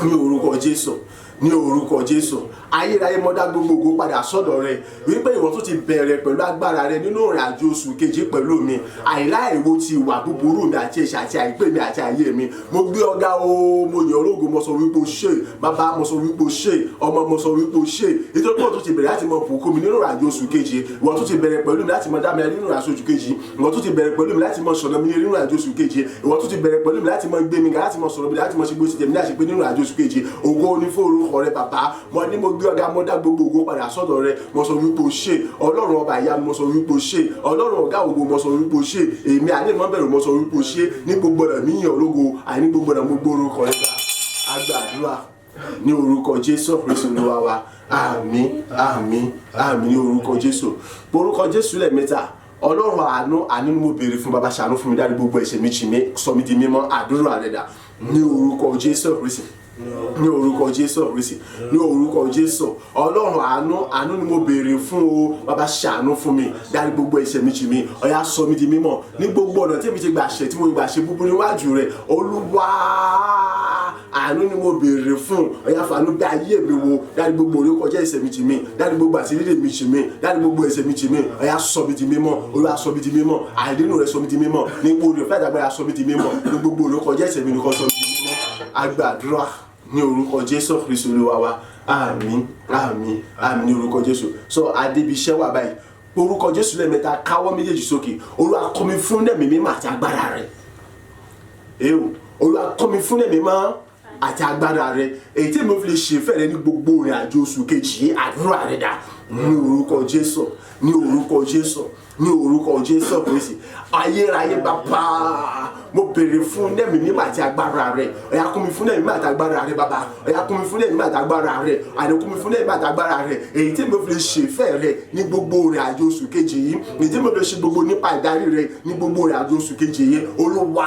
ní orúkọ Jésù, ní orúkọ Jésù. Ayérayé mo dá gbogbo ògo padà sọ́dọ̀ rẹ wípé ìwọ tó ti bẹ̀rẹ̀ pẹ̀lú agbára rẹ nínú ìrìn àjò oṣù keje pẹ̀lú mi, àìláìwo ti ìwà búburú mi àti ẹ̀ṣẹ̀ àti àìpé mi àti ayé mi. Mo gbé ọ̀gá o, mo yìn ológo, mo sọ wípé o ṣé, bàbá mo sọ wípé o ṣé, ọmọ mo sọ wípé o ṣé. Nítorí pé o tó ti bẹ̀rẹ̀ láti mọ bùkún mi nínú ìrìn àjò oṣù keje, ìwọ tó ti bẹ̀rẹ̀ pẹ̀lú mi láti mọ dá mi nínú ìrìn àjò oṣù keje, ìwọ tó ti bẹ̀rẹ̀ pẹ̀lú mi láti mọ sọ̀rọ̀ mi nínú ìrìn àjò oṣù keje, ìwọ tó ti bẹ̀rẹ̀ pẹ̀lú mi láti mọ gbé mi ga, láti mọ sọ̀rọ̀ mi, láti mọ ṣe gbé ṣe mi láti pé nínú ìrìn àjò oṣù keje. Ògo ni fún orúkọ rẹ bàbá. Mo ní mo gbé ọ̀gá, mo dá gbogbo ògo padà sọ́dọ̀ rẹ, mo sọ wípé o ṣé. Ọlọ́run ọba ìyá mo sọ wípé o ṣé. Ọlọ́run ọ̀gá ògo mo sọ wípé o ṣé. Èmi àní mo bẹ̀rù mo sọ wípé o ṣé. Ní gbogbo ọ̀nà mi yìn ológo, àní gbogbo ọ̀nà mo gbé orúkọ rẹ ga. A gbàdúrà ní orúkọ Jésù Kristi Olúwa wa. Àmín, àmín, àmín ní orúkọ Jésù. Orúkọ Jésù lẹ́ẹ̀mẹ́ta. Ọlọ́run àánú ni mo béèrè fún bàbá, ṣàánú fún mi, dárí gbogbo ẹ̀ṣẹ̀ mi jì mí, sọ mi di mímọ́, àdúrà rẹ dà ní orúkọ Jésù Kristi. Ní orúkọ Jésù Kristi, ní orúkọ Jésù. Ọlọ́run àánú ni mo béèrè fún o, bàbá ṣàánú fún mi, dárí gbogbo ẹ̀ṣẹ̀ mi jì mí, ó yá sọ mi di mímọ́ ní gbogbo ọ̀nà tí èmi ti gbà ṣẹ̀, tí mo gbà ṣe búburú níwájú rẹ. Olúwa àánú ni mo béèrè fún, ó yá fàánú gbé ayé mi wò, dárí gbogbo orékọjá ẹ̀ṣẹ̀ mi jì mí, dárí gbogbo àṣírí mi jì mí, dárí gbogbo ẹ̀ṣẹ̀ mi jì mí, ó yá sọ mi di mímọ́. Olúwa sọ mi di mímọ́, àìdínú rẹ sọ mi di mímọ́, ní gbogbo orí ọ̀fẹ́ àtàgbára sọ mi di mímọ́, ní gbogbo orékọjá ẹ̀ṣẹ̀ mi nìkan sọ mi di mímọ́. A gbàdúrà ní orúkọ Jésù Kristi Olúwa wa. Àmín, àmín, àmín ní orúkọ Jésù. So adébíṣẹ́ wà báyìí, orúkọ Jésù lẹ́ẹ̀mẹ́ta, káwọ́ méjèèjì sókè. Olúwa kọ́ mi fún ẹ̀mí mímọ́ àti agbára rẹ̀. Olúwa kọ́ mi fún ẹ̀mí mímọ́ àti agbára rẹ̀, èyí tí mo fi lè ṣe fẹ́rẹ̀ ní gbogbo ìrìn àjò oṣù kejì. Àdúrà rẹ̀ dà ní orúkọ Jésù, ní orúkọ Jésù, ní orúkọ Jésù Kristi. Ayérayé bàbá, mo béèrè fún ẹ̀mí mímọ́ àti agbára rẹ̀, ó yá kún mi fún ẹ̀mí mímọ́ àti agbára rẹ̀ bàbá, ó yá kún mi fún ẹ̀mí mímọ́ àti agbára rẹ̀, àní kún mi fún ẹ̀mí mímọ́ àti agbára rẹ̀, èyí tí mo fi lè ṣe ìfẹ́ rẹ̀ ní gbogbo ìrìn àjò oṣù kejì yìí, èyí tí mo fi lè ṣe gbogbo nípa ìdarí rẹ̀ ní gbogbo ìrìn àjò oṣù kejì yìí. Olúwa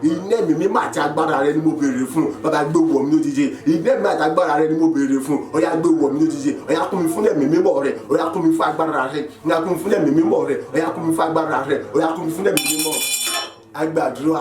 iná ẹ̀mí mímọ́ àti agbára rẹ̀ ni mo béèrè fún, bàbá gbé wọ̀ mí lójijì. Iná ẹ̀mí àti agbára rẹ̀ ni mo béèrè fún, ó yá gbé wọ̀ mí lójijì, ó yá kún mi fún ẹ̀mí mímọ́ rẹ̀, ó yá kún mi fún agbára rẹ̀, ó yá kún mi fún ẹ̀mí mímọ́ rẹ̀, ó yá kún mi fún agbára rẹ̀, ó yá kún mi fún ẹ̀mí mímọ́. A gbàdúrà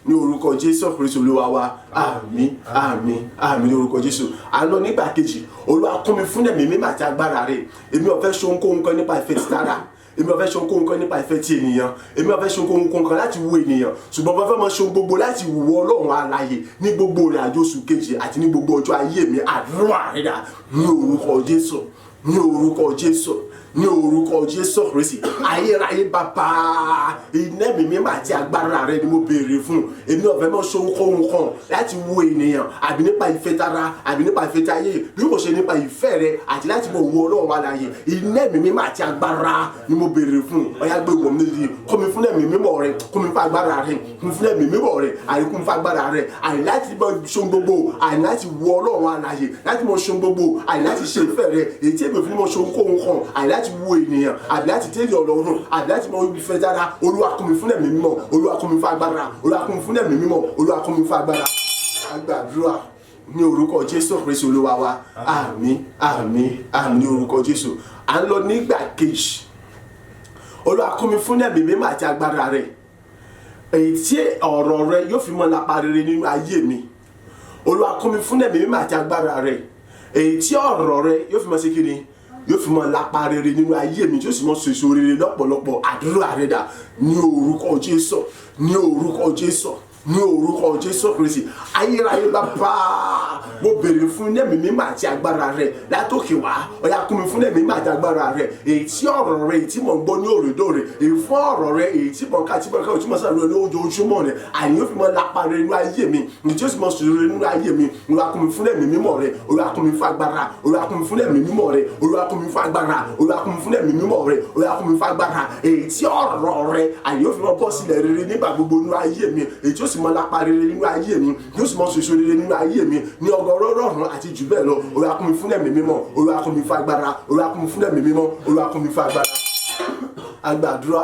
ní orúkọ Jésù Kristi Olúwa wa. Àmín, àmín, àmín ní orúkọ Jésù. À ń lọ nígbà kejì. Olúwa kún mi fún ẹ̀mí mímọ́ àti agbára rẹ̀. Èmi ò fẹ́ ṣe ohunkóhun kan nípa ìfẹ́ ti tara, èmi ò fẹ́ ṣe ohunkóhun kan nípa ìfẹ́ ti ènìyàn, èmi ò fẹ́ ṣe ohunkóhun kan láti wo ènìyàn, ṣùgbọ́n mo fẹ́ máa ṣe gbogbo láti wù Ọlọ́run alààyè ní gbogbo ìrìn àjò oṣù kejì àti ní gbogbo ọjọ́ ayé mi. Àdúrà rẹ̀ dà ní orúkọ Jésù, ní orúkọ Jésù, ní orúkọ Jésù Kristi. Ayérayé bàbá, iná ẹ̀mí mímọ́ àti agbára rẹ ni mo béèrè fún. Èmi ò fẹ́ máa ṣe ohunkóhun kan láti wo ènìyàn àbí nípa ìfẹ́ tara àbí nípa ìfẹ́ táyé, bí kò ṣe nípa ìfẹ́ rẹ àti láti mọ wo Ọlọ́run alààyè. Iná ẹ̀mí mímọ́ àti agbára ni mo béèrè fún, ó yá gbé wọ̀ mí lójijì. Kún mi fún ẹ̀mí mímọ́ rẹ, kún mi fún agbára rẹ, kún mi fún ẹ̀mí mímọ́ rẹ, àní kún mi fún agbára rẹ, àní láti mọ ṣe gbogbo, àní láti wo Ọlọ́run alààyè, láti mọ ṣe gbogbo, àní láti ṣe ìfẹ́ rẹ, èyí tí èmi ò fi ní mọ ṣe ohunkóhun kan, àní láti wo ènìyàn àbí láti tẹ́lẹ̀ Ọlọ́run àbí láti mọ ibi fẹ́ dára. Olúwa kún mi fún ẹ̀mí mímọ́, Olúwa kún mi fún agbára, Olúwa kún mi fún ẹ̀mí mímọ́, Olúwa kún mi fún agbára. A gbàdúrà ní orúkọ Jésù Kristi Olúwa wa. Àmín, àmín, àmín ní orúkọ Jésù. À ń lọ nígbà kejì. Olúwa kún mi fún ẹ̀mí mímọ́ àti agbára rẹ̀, èyí tí ọ̀rọ̀ rẹ yóò fi mọ́ lápá rere nínú ayé mi. Olúwa kún mi fún ẹ̀mí mímọ́ àti agbára rẹ̀, èyí tí ọ̀rọ̀ rẹ yóò fi mọ́ sí kíni, yóò fi mọ́ lápá rere nínú ayé mi, tí ó sì mọ́ sèso rere lọ́pọ̀lọpọ̀. Àdúrà rẹ̀ dà ní orúkọ Jésù, ní orúkọ Jésù, ní orúkọ Jésù Kristi. Ayérayé bàbá, mo béèrè fún ẹ̀mí mímọ́ àti agbára rẹ̀ látòkè wá, ó yá kún mi fún ẹ̀mí mímọ́ àti agbára rẹ̀, èyí tí ọ̀rọ̀ rẹ̀ èyí tí mo ń gbọ́ ní òrèdóòrè, èyí fún ọ̀rọ̀ rẹ̀ èyí tí mo ń ká tí mo ń ká tí mo sáré ní ojoojúmọ́ rẹ̀, àní yóò fi mọ́ lápá rẹ̀ nínú ayé mi, ní tí ó sì mọ́ sòrò rẹ̀ nínú ayé mi. Olúwa kún mi fún ẹ̀mí mímọ́ rẹ̀, Olúwa kún mi fún agbára, Olúwa kún mi fún ẹ̀mí mímọ́ rẹ̀, Olúwa kún mi fún agbára, Olúwa kún mi fún ẹ̀mí mímọ́ rẹ̀, Olúwa kún mi fún agbára, èyí tí ọ̀rọ̀ rẹ̀ àní yóò fi mọ́ bọ́ sílẹ̀ rere nígbà gbogbo nínú ayé mi, èyí tí ó sì mọ́ lápá rere nínú ayé mi, yóò sì mọ́ sòrò rere nínú ayé mi ní ọgọ́rọ́rùn àti jù bẹ́ẹ̀ lọ. Olúwa kún mi fún ẹ̀mí mímọ́, Olúwa kún mi fún agbára, Olúwa kún mi fún ẹ̀mí mímọ́, Olúwa kún mi fún agbára. A gbàdúrà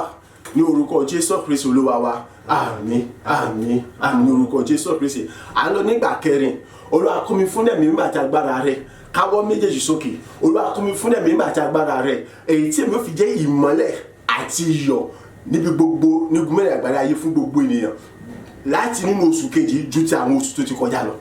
ní orúkọ Jésù Kristi Olúwa wa. Àmín, àmín, àmín ní orúkọ Jésù Kristi. À ń lọ nígbà kẹrin. Olúwa kún mi fún ẹ̀mí mímọ́ àti agbára rẹ̀. Káwọ́ méjèèjì sókè. Olúwa kún mi fún ẹ̀mí mímọ́ àti agbára rẹ̀, èyí tí èmi ò fi jẹ́ ìmọ́lẹ̀ àti iyọ̀ níbi gbogbo ní gbùmẹ̀rẹ̀ àgbáyé ayé fún gbogbo ènìyàn láti nínú oṣù kejì ju ti àwọn oṣù tó ti kọjá lọ.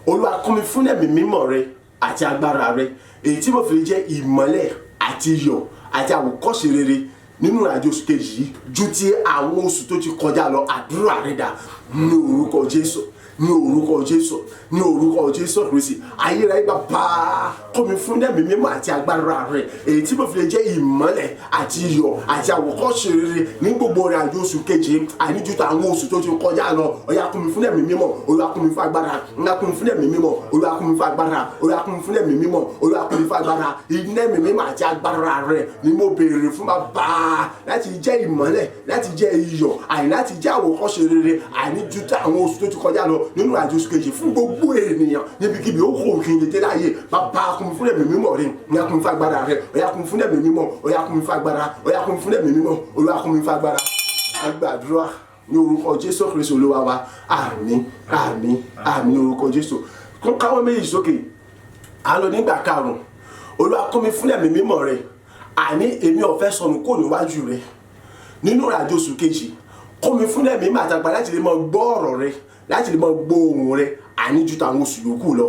Olúwa kún mi fún ẹ̀mí mímọ́ rẹ àti agbára rẹ èyí tí mo fi lè jẹ́ ìmọ́lẹ̀ àti iyọ̀ àti àwòkọ́ṣe rere nínú ìrìnàjò oṣù kejì yìí ju ti àwọn oṣù tó ti kọjá lọ. Àdúrà rẹ dà ní orúkọ Jésù, ní orúkọ Jésù, ní orúkọ Jésù Kristi. Ayérayé bàbá kún mi fún ẹ̀mí mímọ́ àti agbára rẹ èyí tí mo fi lè jẹ́ ìmọ́lẹ̀ àti iyọ̀ àti àwòkọ́ṣe rere ní gbogbo ìrìnàjò oṣù kejì àní ju àwọn oṣù tó ti kọjá lọ. Ó yá kún mi fún ẹ̀mí mímọ́, Olúwa kún mi fún agbára, Olúwa kún mi fún ẹ̀mí mímọ́, Olúwa kún mi fún agbára, Olúwa kún mi fún ẹ̀mí mímọ́, Olúwa kún mi fún agbára. Iná ẹ̀mí mímọ́ àti agbára rẹ ni mo béèrè fún bàbá láti jẹ́ ìmọ́lẹ̀, láti jẹ́ iyọ̀, àní láti jẹ́ àwòkọ́ṣe rere àní ju àwọn oṣù tó ti kọjá lọ nínú ìrìnàjò oṣù kejì fún gbogbo ènìyàn níbikíbi ó kò kí n lè dé láàyè. Bàbá kún mi fún ẹ̀mí mímọ́ rẹ, ó yá kún mi fún agbára rẹ, ó yá kún mi fún ẹ̀mí mímọ́, ó yá kún mi fún agbára, ó yá kún mi fún ẹ̀mí mímọ́, Olúwa kún mi fún agbára. A gbàdúrà ní orúkọ Jésù Kristi Olúwa wa. Àmín, àmín, àmín ní orúkọ Jésù. Kún káwọ́ méjì sókè. À ń lọ nígbà karùn-ún. Olúwa kún mi fún ẹ̀mí mímọ́ rẹ. Àní èmi ò fẹ́ sọnù kó níwájú rẹ nínú ìrìnàjò oṣù kejì. Kún mi fún ẹ̀mí mímọ́ àti agbára láti lè máa gbọ́ ọ̀rọ̀ rẹ, láti lè máa gbọ́ ohùn rẹ àní ju tàwọn oṣù yòókù lọ,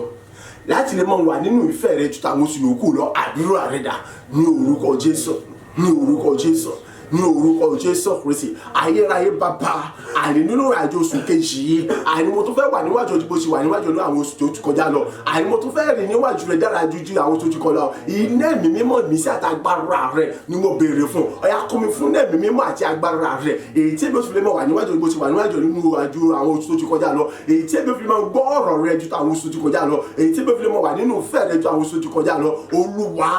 láti lè máa wà nínú ìfẹ́ rẹ ju tàwọn oṣù yòókù lọ. Àdúrà rẹ dà ní orúkọ Jésù, ní orúkọ Jésù, ní orúkọ Jésù Kristi. Ayérayé bàbá àní nínú ìrìnàjò oṣù kejì yìí àní mo tún fẹ́ wà níwájú ojú bó ṣe wà níwájú ní àwọn oṣù tó ti kọjá lọ. Àní mo tún fẹ́ rìn níwájú rẹ dára ju àwọn tó ti kọjá lọ. Iná ẹ̀mí mímọ́ mi sí àtàgbára rẹ ni mo béèrè fún. Ó yá kún mi fún ẹ̀mí mímọ́ àti agbára rẹ èyí tí èmi ò fi lè máa wà níwájú bó ṣe wà níwájú nínú àwọn oṣù tó ti kọjá lọ, èyí tí èmi ò fi lè máa gbọ́ ọ̀rọ̀ rẹ ju àwọn oṣù tó ti kọjá lọ, èyí tí èmi ò fi lè máa wà nínú ìfẹ́ rẹ ju àwọn oṣù tó ti kọjá lọ. Olúwa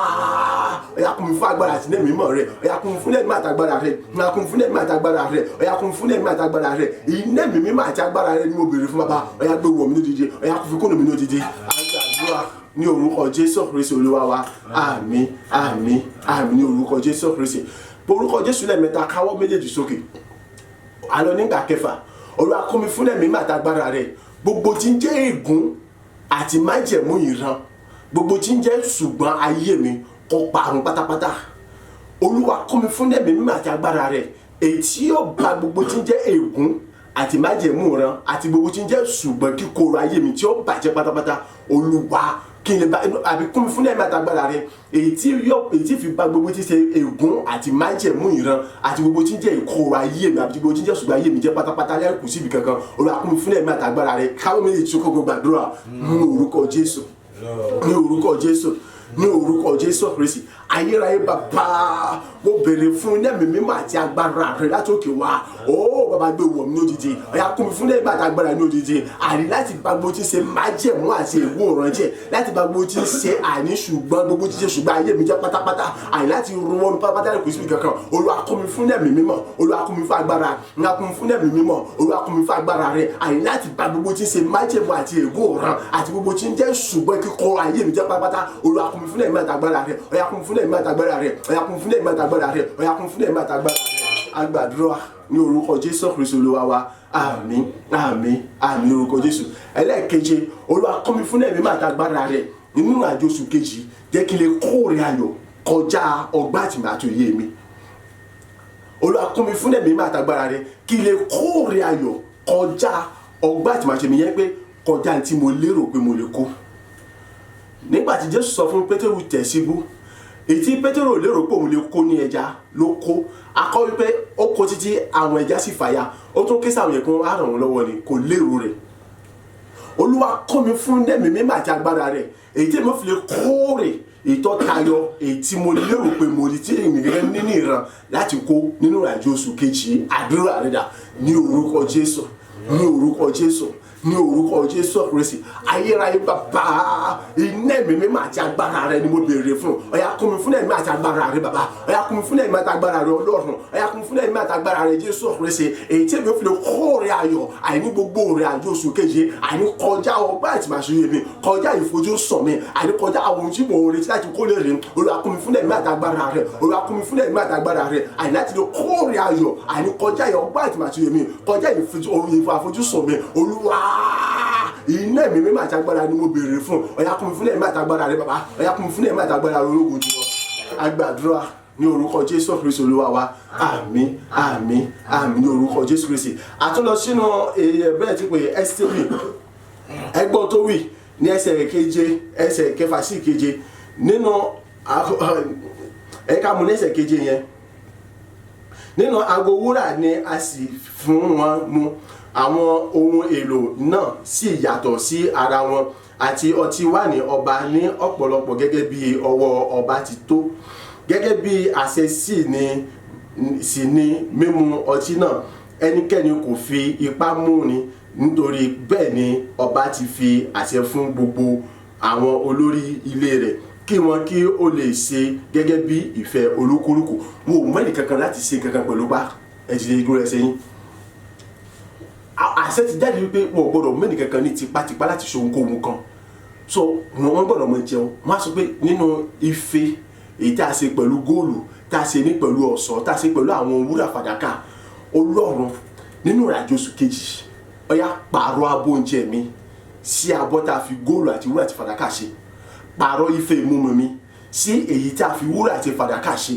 ó yá kún mi fún agbára àti ẹ̀mí mímọ́ rẹ, ó yá kún mi fún ẹ̀mí àtàgbára rẹ, ó yá kún mi fún ẹ̀mí àtàgbára rẹ, ó yá kún mi fún ẹ̀mí àtàgbára rẹ. Iná ẹ̀mí mímọ́ àti agbára rẹ ni mo béèrè fún bàbá. Ó yá gbé wọ̀ mí lódìdí, ó yá kún fi kónú mi lódìdí. Àdúrà ní orúkọ Jésù Kristi Olúwa wa. Àmín, àmín, àmín ní orúkọ Jésù Kristi. Orúkọ Jésù lẹ́ẹ̀mẹ́ta káwọ́ méjèèjì sókè. A lọ nígbà kẹfà. Olúwa kún mi fún ẹ̀mí mímọ́ àti agbára rẹ. Gbogbo tí ń jẹ́ ègún àti májẹ̀mú ìran, gbogbo tí ń jẹ́ ṣùgbọ́n ayé mi kó parun pátápátá. Olúwa kún mi fún ẹ̀mí mímọ́ àti agbára rẹ èyí tí yóò bà gbogbo tí ń jẹ́ ègún àti májẹ̀mú ìran àti gbogbo tí ń jẹ́ ṣùgbọ́n kíkorò ayé mi tí ó bàjẹ́ pátápátá. Olúwa kí n lè bá àbí kún mi fún ẹ̀mí àtàgbára rẹ èyí tí fi bà gbogbo tí ṣe ègún àti májẹ̀mú ìran àti gbogbo tí ń jẹ́ ìkorò ayé mi àti gbogbo tí ń jẹ́ ṣùgbọ́n ayé mi jẹ́ pátápátá lẹ́yìn kù síbi kankan. Olúwa kún mi fún ẹ̀mí àtàgbára rẹ. Káwọ́ méjì tí ó kọ́kọ́ gbàdúrà ní orúkọ Jésù, ní orúkọ Jésù, ní orúkọ Jésù Kristi. Ayérayé bàbá mo béèrè fún ẹ̀mí mímọ́ àti agbára rẹ láti òkè wá. Ó bàbá gbé wọ̀ mí lódìdí, ó yá kún mi fún ẹ̀mí àti agbára ní òdìdí. Àní láti bá gbogbo tí ń ṣe májẹ̀mú àti ègún ọ̀ràn jẹ́, láti bá gbogbo tí ń ṣe àní ṣùgbọ́n gbogbo tí ń ṣe ṣùgbọ́n ayé mi jẹ́ pátápátá. Àní láti rún wọn pátápátá lẹ́kùn síbi kankan. Olúwa kún mi fún ẹ̀mí mímọ́, Olúwa kún mi fún agbára, Olúwa kún mi fún ẹ̀mí mímọ́, Olúwa kún mi fún agbára rẹ. Àní láti bá gbogbo tí ń ṣe májẹ̀mú àti ègún ọ̀ràn àti gbogbo tí ń jẹ́ ṣùgbọ́n kíkọ́ ayé mi jẹ́ pátápátá. Olúwa kún mi fún ẹ̀mí àti agbára rẹ, ó yá kún mi fún ẹ̀mí àti agbára rẹ, ó yá kún mi fún ẹ̀mí àti agbára rẹ, ó yá kún mi fún ẹ̀mí àti agbára rẹ. A gbàdúrà ní orúkọ Jésù Kristi Olúwa wa. Àmín, àmín, àmín ní orúkọ Jésù. Ẹlẹ́ẹ̀keje, Olúwa kún mi fún ẹ̀mí àti agbára rẹ nínú àjò oṣù kejì jẹ́ kí n lè kórè ayọ̀ kọjá ọgbọ́n àti òye mi. Olúwa kún mi fún ẹ̀mí àti agbára rẹ kí n lè kórè ayọ̀ kọjá ọgbọ́n àti òye mi yẹn pé kọjá tí mo lérò pé mo lè kó. Nígbà tí Jésù sọ fún Pétérù tẹ̀ síbú, èyí tí Pétérù lérò pé òun lè kó ní ẹja ló kó. A kọ́ wípé ó kó títí àwọn ẹja sì fàya, ó tún ké sáwọn yẹn kí wọ́n á ràn wọ́n lọ́wọ́ ni, kò lérò rẹ̀. Olúwa kún mi fún ẹ̀mí mímọ́ àti agbára rẹ̀ èyí tí mo fi lè kórè ìtọ́ tayọ èyí tí mo lérò pé mo lè tí èmi gẹ́gẹ́ nínú ìran láti kó nínú ìrìnàjò oṣù kejì. Àdúrà rẹ̀ dà ní orúkọ Jésù, ní orúkọ Jésù, ní orúkọ Jésù Kristi. Ayérayé bàbá iná ẹ̀mí mímọ́ àti agbára rẹ ni mo béèrè fún. Ó yá kún mi fún ẹ̀mí àti agbára rẹ bàbá, ó yá kún mi fún ẹ̀mí àti agbára rẹ Ọlọ́run, ó yá kún mi fún ẹ̀mí àti agbára rẹ Jésù Kristi èyí tí èmi ò fi lè kórè ayọ̀ àìní gbogbo rẹ̀ àjò oṣù keje, àìní kọjá ọgbà àti màṣírí mi, kọjá ìfojúsùn mi, àìní kọjá àwọn tí mo retí láti kó lè rìn. Olúwa kún mi fún ẹ̀mí àti agbára rẹ, Olúwa kún mi fún ẹ̀mí àti agbára rẹ àìní láti lè kórè ayọ̀ àìní kọjá ọgbà àti màṣírí mi, kọjá ìfojúsùn mi. Olúwa iná ẹ̀mí mímọ́ àti agbára ni mo béèrè fún. Ó yá kún mi fún ẹ̀mí àti agbára rẹ bàbá, ó yá kún mi fún ẹ̀mí àti agbára rẹ ológun jùlọ. A gbàdúrà ní orúkọ Jésù Kristi Olúwa wa. Àmín, àmín, àmín ní orúkọ Jésù Kristi. A tún lọ sínú bẹ́ẹ̀ tí pé Ẹ́sítérì ẹgbọ́n tó wí ní ẹsẹ̀ keje ẹsẹ̀ kẹfà sí keje nínú ẹ̀ka mú ní ẹsẹ̀ keje yẹn nínú ago wúrà ni a sì fún wọn mu àwọn ohun èlò náà sì yàtọ̀ sí ara wọn àti ọtí wáìnì ọba ní ọ̀pọ̀lọpọ̀ gẹ́gẹ́ bí ọwọ́ ọba ti tó gẹ́gẹ́ bí àṣẹ sì ni mímu ọtí náà ẹnikẹ́ni kò fi ipá mú ni nítorí bẹ́ẹ̀ ni ọba ti fi àṣẹ fún gbogbo àwọn olórí ilé rẹ̀ kí wọn kí ó lè ṣe gẹ́gẹ́ bí ìfẹ́ olúkúlùkù wọn ò mọ ẹnì kankan láti ṣe kankan pẹ̀lú bá ẹ̀jẹ̀ ìgbó rẹ̀ sẹ́yìn àṣẹ ti jáde wípé wọn ò gbọdọ̀ mẹ́nì kankan ní tipátipá láti ṣe ohunkóhun kan so wọn gbọdọ̀ mọ jẹun wọn á sọ pé nínú ife èyí tá a ṣe pẹ̀lú góòlù tá a ṣe ní pẹ̀lú ọ̀ṣọ́ tá a ṣe pẹ̀lú àwọn wúrà fàdákà Ọlọ́run nínú ìrìnàjò oṣù kejì ó yá pààrọ̀ abọ́ oúnjẹ mi sí abọ́ tá a fi góòlù àti wúrà àti fàdákà ṣe pààrọ̀ ife ìmúmu mi sí èyí tá a fi wúrà àti fàdákà ṣe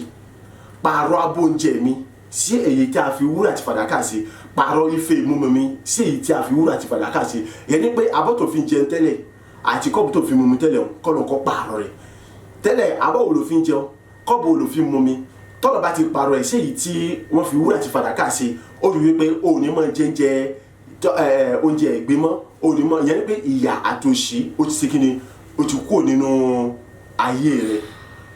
pààrọ̀ abọ́ oúnjẹ mi sí èyí tí a fi wúrà àti fàdákà ṣe pààrọ̀ ife ìmúmu mi sí èyí tí a fi wúrà àti fàdákà ṣe yẹn ni pé abọ́ tó fi jẹun tẹ́lẹ̀ àti kọ́ọ̀bù tó fi mumi tẹ́lẹ̀ kọ́nà kọ́ pààrọ̀ rẹ̀ tẹ́lẹ̀ abọ́ wo ló fi jẹun kọ́ọ̀bù wo ló fi mumi tọ́lọ̀ bá ti pààrọ̀ ẹ̀ sí èyí tí wọ́n fi wúrà àti fàdákà ṣe ó rí wípé òní mọ̀ jẹ́ńjẹ́ oúnjẹ ìgbé mọ́ òní mọ̀ yẹn ni pé ìyà àtòṣì ó ti ṣe kí ni ó ti kúrò nínú ayé rẹ̀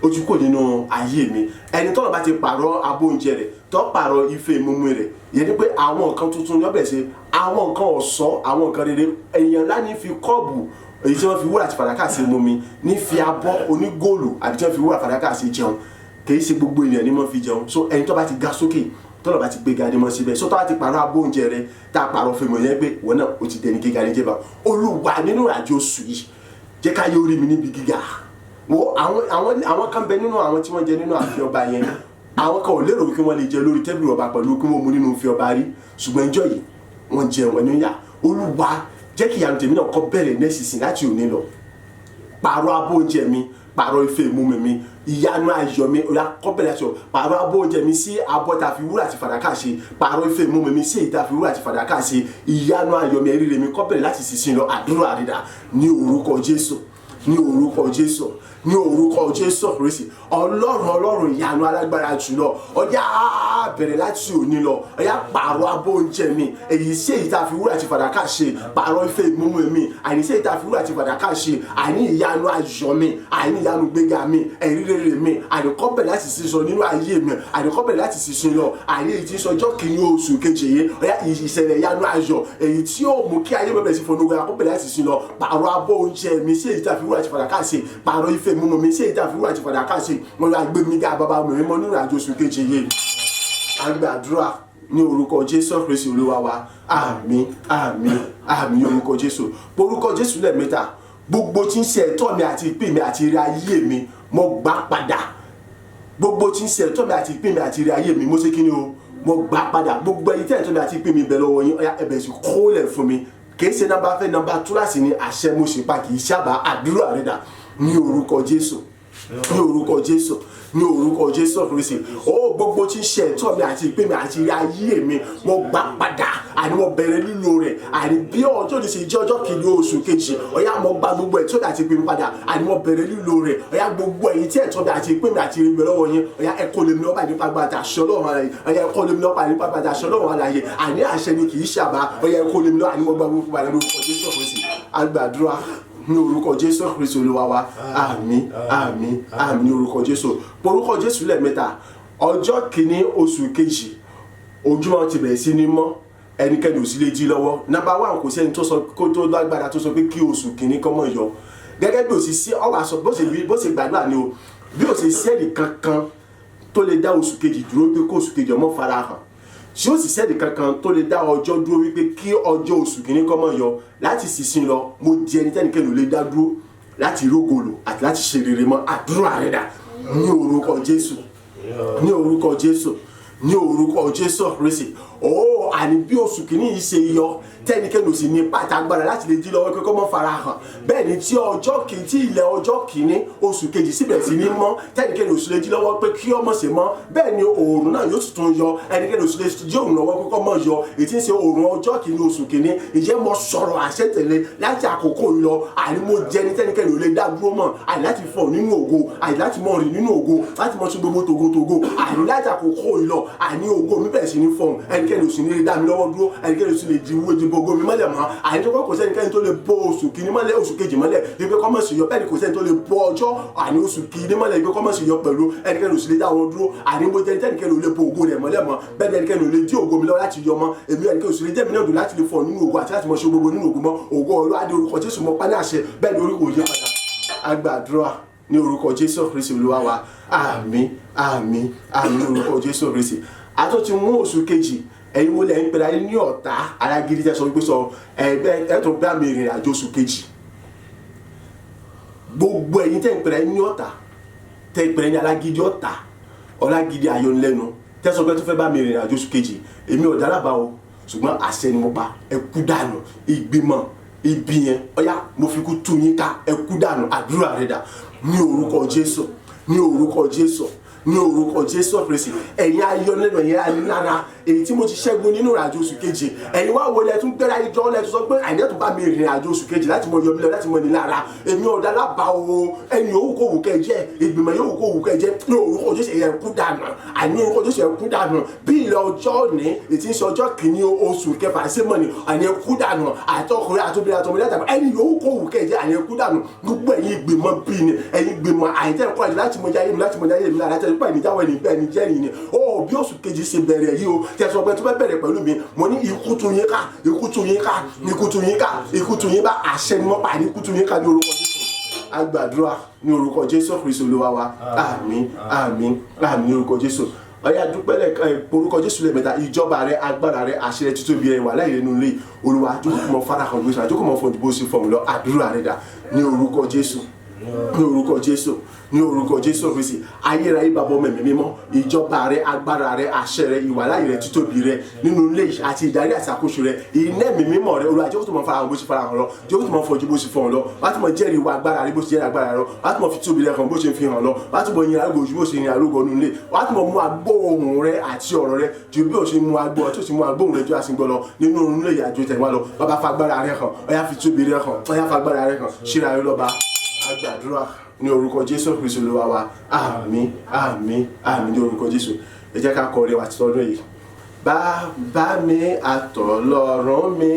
ó ti kúrò nínú ayé mi ẹni tọ́lọ̀ bá ti pààrọ̀ abọ́ oúnjẹ rẹ̀ tó pààrọ̀ ife ìmúmu rẹ̀ yẹn ni pé àwọn nǹkan tuntun ní ọbẹ̀ ṣe àwọn nǹkan ọ̀ṣọ́ àwọn nǹkan rere èèyàn ńlá ní fi kọ́ọ̀bù èyí tí wọ́n fi wúrà àti fàdákà ṣe mú mi ní fi abọ́ onígóòlù àbí tí wọ́n fi wúrà fàdákà ṣe jẹun kì í ṣe gbogbo ènìyàn ni wọ́n fi jẹun so ẹni tó bá ti ga sókè tọ́lọ̀ bá ti gbé ga ni wọ́n síbẹ̀ so tó bá ti pààrọ̀ abọ́ oúnjẹ rẹ̀ tá a pààrọ̀ fèmọ̀ yẹn pé wọ́n náà ó ti dẹni gíga ní jẹba Olúwa nínú ìrìnàjò oṣù yìí jẹ́ ká yóò rí mi níbi gíga àwọn kan bẹ nínú àwọn tí wọ́n jẹ nínú ààfin ọba yẹn àwọn kan ò lérò wípé wọ́n lè jẹ lórí tẹ́bìlì ọba pẹ̀lú kí wọ́n mú nínú fi ọba rí ṣùgbọ́n ìjọ yìí wọ́n jẹ wọn níyà Olúwa jẹ́ kí ìyanu tèmi náà kọ́ bẹ̀rẹ̀ nẹ́sìsìn láti òní lọ pààrọ̀ abọ́ oúnjẹ mi pààrọ̀ ife ìmúmi mi ìyanu ayọ̀ mi ọ̀yà kọ́ bẹ̀rẹ̀ láti ọ̀ pààrọ̀ abọ́ oúnjẹ mi sí abọ́ tá a fi wúrà àti fàdákà ṣe pààrọ̀ ife ìmúmi mi sí èyí tá a fi wúrà àti fàdákà ṣe ìyanu ayọ̀ mi ẹ̀rí rẹ̀ mi kọ́ bẹ̀rẹ̀ láti sísìn lọ àdúrà àrídà ní orúkọ Jésù ní orúkọ Jésù ní orúkọ Jésù Kristi Ọlọ́run ìyanu alágbára jùlọ ọjà bẹ̀rẹ̀ láti òní lọ ọjà pààrọ̀ abọ́ oúnjẹ mi èyí sí èyí tá a fi wúrà àti fàdákà ṣe pààrọ̀ ife ìmúmu mi àní sí èyí tá a fi wúrà àti fàdákà ṣe àní ìyanu ayọ̀ mi àní ìyanu gbéga mi ẹ̀rí rere mi àdìkọ́ bẹ̀rẹ̀ láti sísọ nínú ayé mi àdìkọ́ bẹ̀rẹ̀ láti sísọ lọ àní èyí tí sọjọ́ kìíní oṣù keje yìí ọjà ìṣẹ̀lẹ̀ ìyanu ayọ̀ èyí tí yóò mú kí ayé bẹ̀rẹ̀ sí fonúgbà àkọ́ bẹ̀rẹ̀ láti sísọ lọ pààrọ̀ abọ́ oúnjẹ mi sí èyí tá a fi wúrà àti fàdákà ṣe pààrọ̀ ife ìmúmu mi sí èyí tá a fi wúrà àti fàdákà ṣe wọn lọ àgbẹ̀ mi ga bàbá mi mọ́ nínú àjò oṣù keje yìí àgbàdúrà ní orúkọ Jésù Kristi Olúwa wa àmín àmín àmín ní orúkọ Jésù orúkọ Jésù lẹ́ẹ̀mẹ́ta gbogbo tí ń ṣe ẹ̀tọ́ mi àti ìpín mi àti ire ayé mi mo gbà padà gbogbo tí ń ṣe ẹ̀tọ́ mi àti ìpín mi àti ire ayé mi mo ṣe kí ni o mo gbà padà gbogbo ẹ̀yin tí ẹ̀tọ́ mi àti ìpín mi bẹ̀ lọ́wọ́ yín ọ̀yá ẹ̀bẹ̀ sí kólẹ̀ fún mi kì í ṣe nọ́mbà fẹ́ nọ́mbà túláàsì ni àṣẹ mo ṣe pa kì í ṣàbà àdúrà rẹ̀ dà ní orúkọ Jésù ní orúkọ Jésù ní orúkọ Jésù Kristi ó gbogbo tí ń ṣe ẹ̀tọ́ mi àti ìpín mi àti ayé mi mo gbà padà àní mo bẹ̀rẹ̀ lílo rẹ̀ àní bí ọjọ́ ní ṣe jẹ́ ọjọ́ kìíní oṣù kejì ọ̀yá mo gba gbogbo ẹ̀tọ́ mi àti ìpín mi padà àní mo bẹ̀rẹ̀ lílo rẹ̀ ọ̀yá gbogbo ẹ̀yin tí ẹ̀tọ́ mi àti ìpín mi àti ìrìn lọ́wọ́ yín ọ̀yá ẹ̀kọ́ lèmi lọ́pàá nípa gbàtà aṣọ Ọlọ́run àlàyé ọ̀yá ẹ̀kọ́ lèmi lọ́pàá nípa gbàtà aṣọ Ọlọ́run àlàyé àní àṣẹ ni kì í ṣàbá ọ̀yá ẹ̀kọ́ lèmi lọ́pàá ní mo gba gbogbo padà lórúkọ Jésù Kristi àgbàdúrà ní orúkọ Jésù Kristi Olúwa wa àmín àmín àmín ní orúkọ Jésù orúkọ Jésù lẹ́ẹ̀mẹ́ta ọjọ́ kìíní oṣù kejì ojúmọ́ ti bẹ̀rẹ̀ sí ní mọ́ ẹnikẹ́ni ò sí lè jí lọ́wọ́ number one kò sẹ́ni tó sọ kó tó lágbára tó sọ pé kí oṣù kìíní kọ́ mọ̀ yọ gẹ́gẹ́ bí òsì sí ọwọ́ àṣọ bó ṣe gbàdúrà ni o bí òsì sí ẹnì kankan tó lè dá oṣù kejì dúró pé kó oṣù kejì ọmọ fara hàn tí ó sì sẹ́ni kankan tó lè dá ọjọ́ dúró wípé kí ọjọ́ oṣù kìíní kọ́ mọ̀ yọ láti sísìn lọ mo di ẹni tẹ́nikẹ́ni ò lè dá dúró láti rógòlò àti láti ṣe rere mọ́ àdúrà rẹ̀ dà ní orúkọ Jésù ní orúkọ Jésù ní orúkọ Jésù Kristi àní bí oṣù kìíní yìí ṣe yọ tẹ́nikẹ́ni ò sì ní pàtàkì agbára láti lè dí lọ́wọ́ pé kó mọ́ fara hàn bẹ́ẹ̀ ni tí ilẹ̀ ọjọ́ kìíní oṣù kejì síbẹ̀ sí ní mọ́ tẹ́nikẹ́ni ò sì lè dí lọ́wọ́ pé kí ọmọ ṣe mọ́ bẹ́ẹ̀ ni oòrùn náà yóò tún yọ ẹnikẹ́ni ò sì lè dí òòrùn lọ́wọ́ pé kó mọ́ yọ ètí ń ṣe oòrùn ọjọ́ kìíní oṣù kìíní ìjẹ́ mo sọ̀rọ̀ àṣẹ tẹ̀lé láti àkókò yìí lọ àní mo jẹ́ ní tẹ́nikẹ́ni ò lè dá dúró mọ́ àní láti fọ̀ nínú ògo àní láti mọ̀ rìn nínú ògo láti mọ̀ sí gbogbo togotogo àní láti àkókò yìí lọ àní ògo mi bẹ̀rẹ̀ sí ní fọ̀hún ẹnikẹ́ni ò sì ní dá mi lọ́wọ́ dúró ẹnikẹ́ni ò sì lè di ìdìbò ògo mi mọ́lẹ̀ mọ́ àní tó kọ́ sẹ́nikẹ́ni tó lè bọ́ oṣù kìíní mọ́lẹ̀ oṣù kejì mọ́lẹ̀ ibi kọ́mọ̀sì yọ bẹ́ẹ̀ni kò sẹ́ni tó lè bọ́ ọjọ́ àní oṣù kìíní mọ́lẹ̀ ibi kọ́mọ̀sì yọ pẹ̀lú ẹnikẹ́ni ò sì lè dá wọn dúró àní mo jẹ́ ẹnikẹ́ni ò lè bọ́ ògo rẹ̀ mọ́lẹ̀ mọ́ bẹ́ẹ̀ni ẹnikẹ́ni ò lè dí ògo mi lọ́wọ́ láti yọ mọ́ èmi ẹnikẹ́ni ò sì lè jẹ́ mi náà dùn láti lè fọ̀ nínú ògo àti láti mọ̀ ṣe gbogbo nínú ògo mọ́ ògo Olúwadé orúkọ Jésù mọ́ pa ní àṣẹ bẹ́ẹ̀ni orí kò yé padà agbàdúrà ní orúkọ Jésù Kristi Olúwa wa àmín àmín àmín ní orúkọ Jésù Kristi àtọ́ ti mú oṣù kejì ẹ̀yin mo lẹ̀ ń pera yín ní ọ̀tá alágídí tẹ́ sọ wípé sọ ẹ̀tọ́ bá mi rìn àjò oṣù kejì gbogbo ẹ̀yin tẹ́ ń pera yín ní ọ̀tá tẹ́ ń pera yín alágídí ọ̀tá ọlágídí ayọ̀nlẹ́nu tẹ́ sọ pé tó fẹ́ bá mi rìn àjò oṣù kejì èmi ò dára bá o ṣùgbọ́n àṣẹ ni mo pa ẹ kú dànù ìgbìmọ̀ ibi yẹn ọ̀yá mo fi kú tú yín ká ẹ kú dànù àdúrà rẹ̀ dà ní orúkọ Jésù ní orúkọ Jésù ní orúkọ Jésù Kristi ẹ̀yin ayọ̀lẹ́nu ẹ̀yin alára èyí tí mo ti ṣẹ́gun nínú ìrìnàjò oṣù kejì ẹ̀yin wá wo lẹ́tún gbéra ìjọ lẹ́tún sọ pé àìdẹ́tún bá mi rìnrìn àjò oṣù kejì láti mọ yọmí lọ láti mọ ní lára èmi ọ̀dà lábàá o ẹni yòówù kó wù kẹ́ jẹ́ ìgbìmọ̀ yòówù kó wù kẹ́ jẹ́ ní orúkọ Jésù ẹ̀yẹ kú dànù àní orúkọ Jésù ẹ̀yẹ kú dànù bí ilẹ̀ ọjọ́ ní ètí ń ṣe ọjọ́ kìíní oṣù kẹfà sí mọ̀ ní àní kú dànù àtọkùnrin àtobìnrin àtọmọdé àtàwọn ẹni yòówù kó wù kẹ́ jẹ́ àní kú dànù gbogbo ẹ̀yin ìgbìmọ̀ bíi ni ẹ̀yin ìgbìmọ̀ àìtẹ́kọ̀ọ́ láti mọ jáyé mi láti mọ jáyé mi lára tẹ́lẹ̀ pẹ́ ìníjáwọ̀ ẹni bẹ́ẹ̀ ni jẹ́rìí ni ó bí oṣù kejì ṣe bẹ̀rẹ̀ yìí o tẹ̀sán pé tó bá bẹ̀rẹ̀ pẹ̀lú mi mo ní ikú tún yín ká ikú tún yín ká ikú tún yín ká ikú tún yín bá àṣẹ ni wọ́n pa ní ikú tún yín ká ní orúkọ Jésù agbàdúrà ní orúkọ Jésù Kristi Olúwa wa àmín àmín àmín ní orúkọ Jésù ọ̀yá dúpẹ́ lẹ́ẹ̀kan orúkọ Jésù lẹ́ẹ̀mẹ́ta ìjọba rẹ agbára rẹ àṣẹ rẹ títóbi rẹ wà láyé nínú ilé Olúwa jókòó mọ́ farahàn gbèsè àjókòó mọ́ fọ́n ìdìbò sí fọ́ọ̀mù lọ àdúrà rẹ dà ní orúkọ Jésù ní orúkọ Jésù ní orúkọ Jésù Kristi ayérayé bàbá ọmọ ẹ̀mí mímọ́ ìjọba rẹ agbára rẹ àṣẹ rẹ ìwàláyé rẹ títóbi rẹ nínú ilé àti ìdarí àti àkóso rẹ iná ẹ̀mí mímọ́ rẹ Olúwa jókòó tó mọ farahàn bó ṣe farahàn lọ jókòó tó mọ fọjú bó ṣe fọhàn lọ wá tó mọ jẹ́rìí ìwà agbára rẹ bó ṣe jẹ́rìí agbára rẹ wá tó mọ fi tóbi rẹ hàn bó ṣe fi hàn lọ wá tó mọ yin arúgbó ojú bó ṣe yin arúgbó nínú ilé wá tó mọ mú agbó ohùn rẹ àti ọ̀rọ̀ rẹ ju bí ó ṣe mú agbó tó ṣe mú agbó ohùn rẹ ju àsìngbọ lọ nínú ilé ìyàjò tẹ̀wá lọ bàbá fagbára rẹ hàn ọ̀yá fi tóbi rẹ hàn ọ̀yá fagbára rẹ hàn ṣíra rẹ lọ́ba agbàdúrà ní orúkọ Jésù Kristi Olúwa wa àmín àmín àmín ní orúkọ Jésù ẹ jẹ́ ká kọrin wa títọ́dún yìí. Bàbá mi àtọlọ́run mi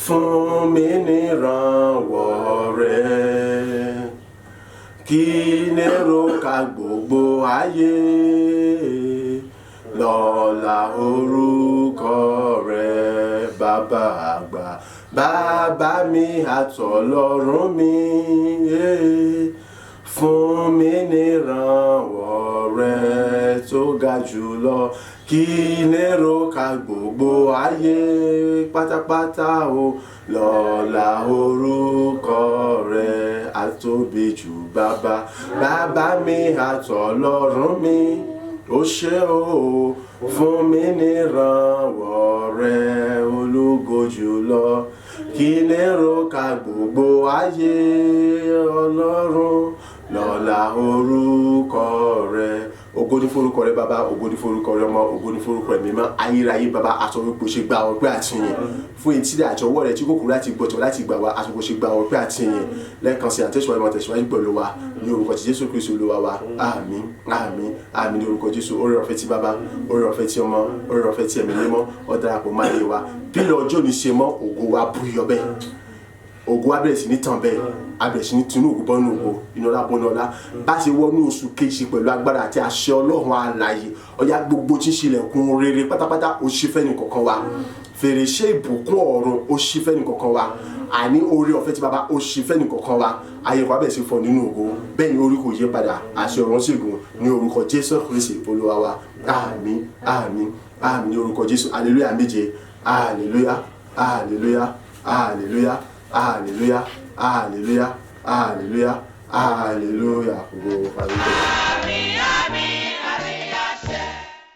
fún mi nírànwọ́ rẹ kí ní ro ká gbogbo ayé lọ́lá orúkọ rẹ bàbá àgbà. Bàbá mi àtọlọ́run mi fún mi nírànwọ́ rẹ tó ga jùlọ kí lérò ká gbogbo ayé pátápátá o lọ́lá orúkọ rẹ àtóbi jù bàbá. Bàbá mi àtọlọ́run mi ó ṣé o fún mi nírànwọ́ rẹ ológo jùlọ kí lérò ká gbogbo ayé ọlọ́run lọ́lá orúkọ rẹ. Ògo ni forúkọ rẹ bàbá, ògo ni forúkọ rẹ ọmọ, ògo ni forúkọ rẹ mímọ́ ayérayé bàbá àtọwépo ṣe gba ọpẹ́ àti ìyìn fún etí rẹ àti ọwọ́ rẹ tí kòkòrò láti gbọ̀tọ̀ láti gbà wá àtọwépo ṣe gba ọpẹ́ àti ìyìn lẹ́ẹ̀kan sí àtẹ̀síwájú mọ́ tẹ̀síwájú pẹ̀lú wa ní orúkọ ti Jésù Kristi Olúwa wa àmín àmín àmín ní orúkọ Jésù. Oore ọ̀fẹ́ ti bàbá, oore ọ̀fẹ́ ti ọmọ, oore ọ̀fẹ́ ti ẹ̀mí mímọ́ ó darapọ̀ máa yé wa bí ọjọ́ ní ṣe mọ́ ògo wa búyọ bẹ́ẹ̀ ògo wa bẹ̀rẹ̀ sí ní tàn bẹ́ẹ̀ a bẹ̀rẹ̀ sí ní tinú ògo bọ́nú ògo iná ọlá bọ́nú ọlá bá ṣe wọnú oṣù kejì pẹ̀lú agbára àti àṣẹ Ọlọ́run alààyè ọ̀yá gbogbo tí ń ṣílẹ̀kùn rere pátápátá ó ṣí fẹ́ni kọ̀ọ̀kan wa fèrèsé ìbùkún ọ̀run ó ṣí fẹ́ni kọ̀ọ̀kan wa àní oore ọ̀fẹ́ tí bàbá ó ṣí fẹ́ni kọ̀ọ̀kan wa ayé wa bẹ̀rẹ̀ sí fọ nínú ògo bẹ́ẹ̀ ni orí kò yí padà àṣẹ ọ̀run sì gùn ní orúkọ Jésù Kristi Olúwa wa àmín àmín àmín ní orúkọ Jésù hallelujah méje hallelujah hallelujah hallelujah hallelujah hallelujah hallelujah hallelujah.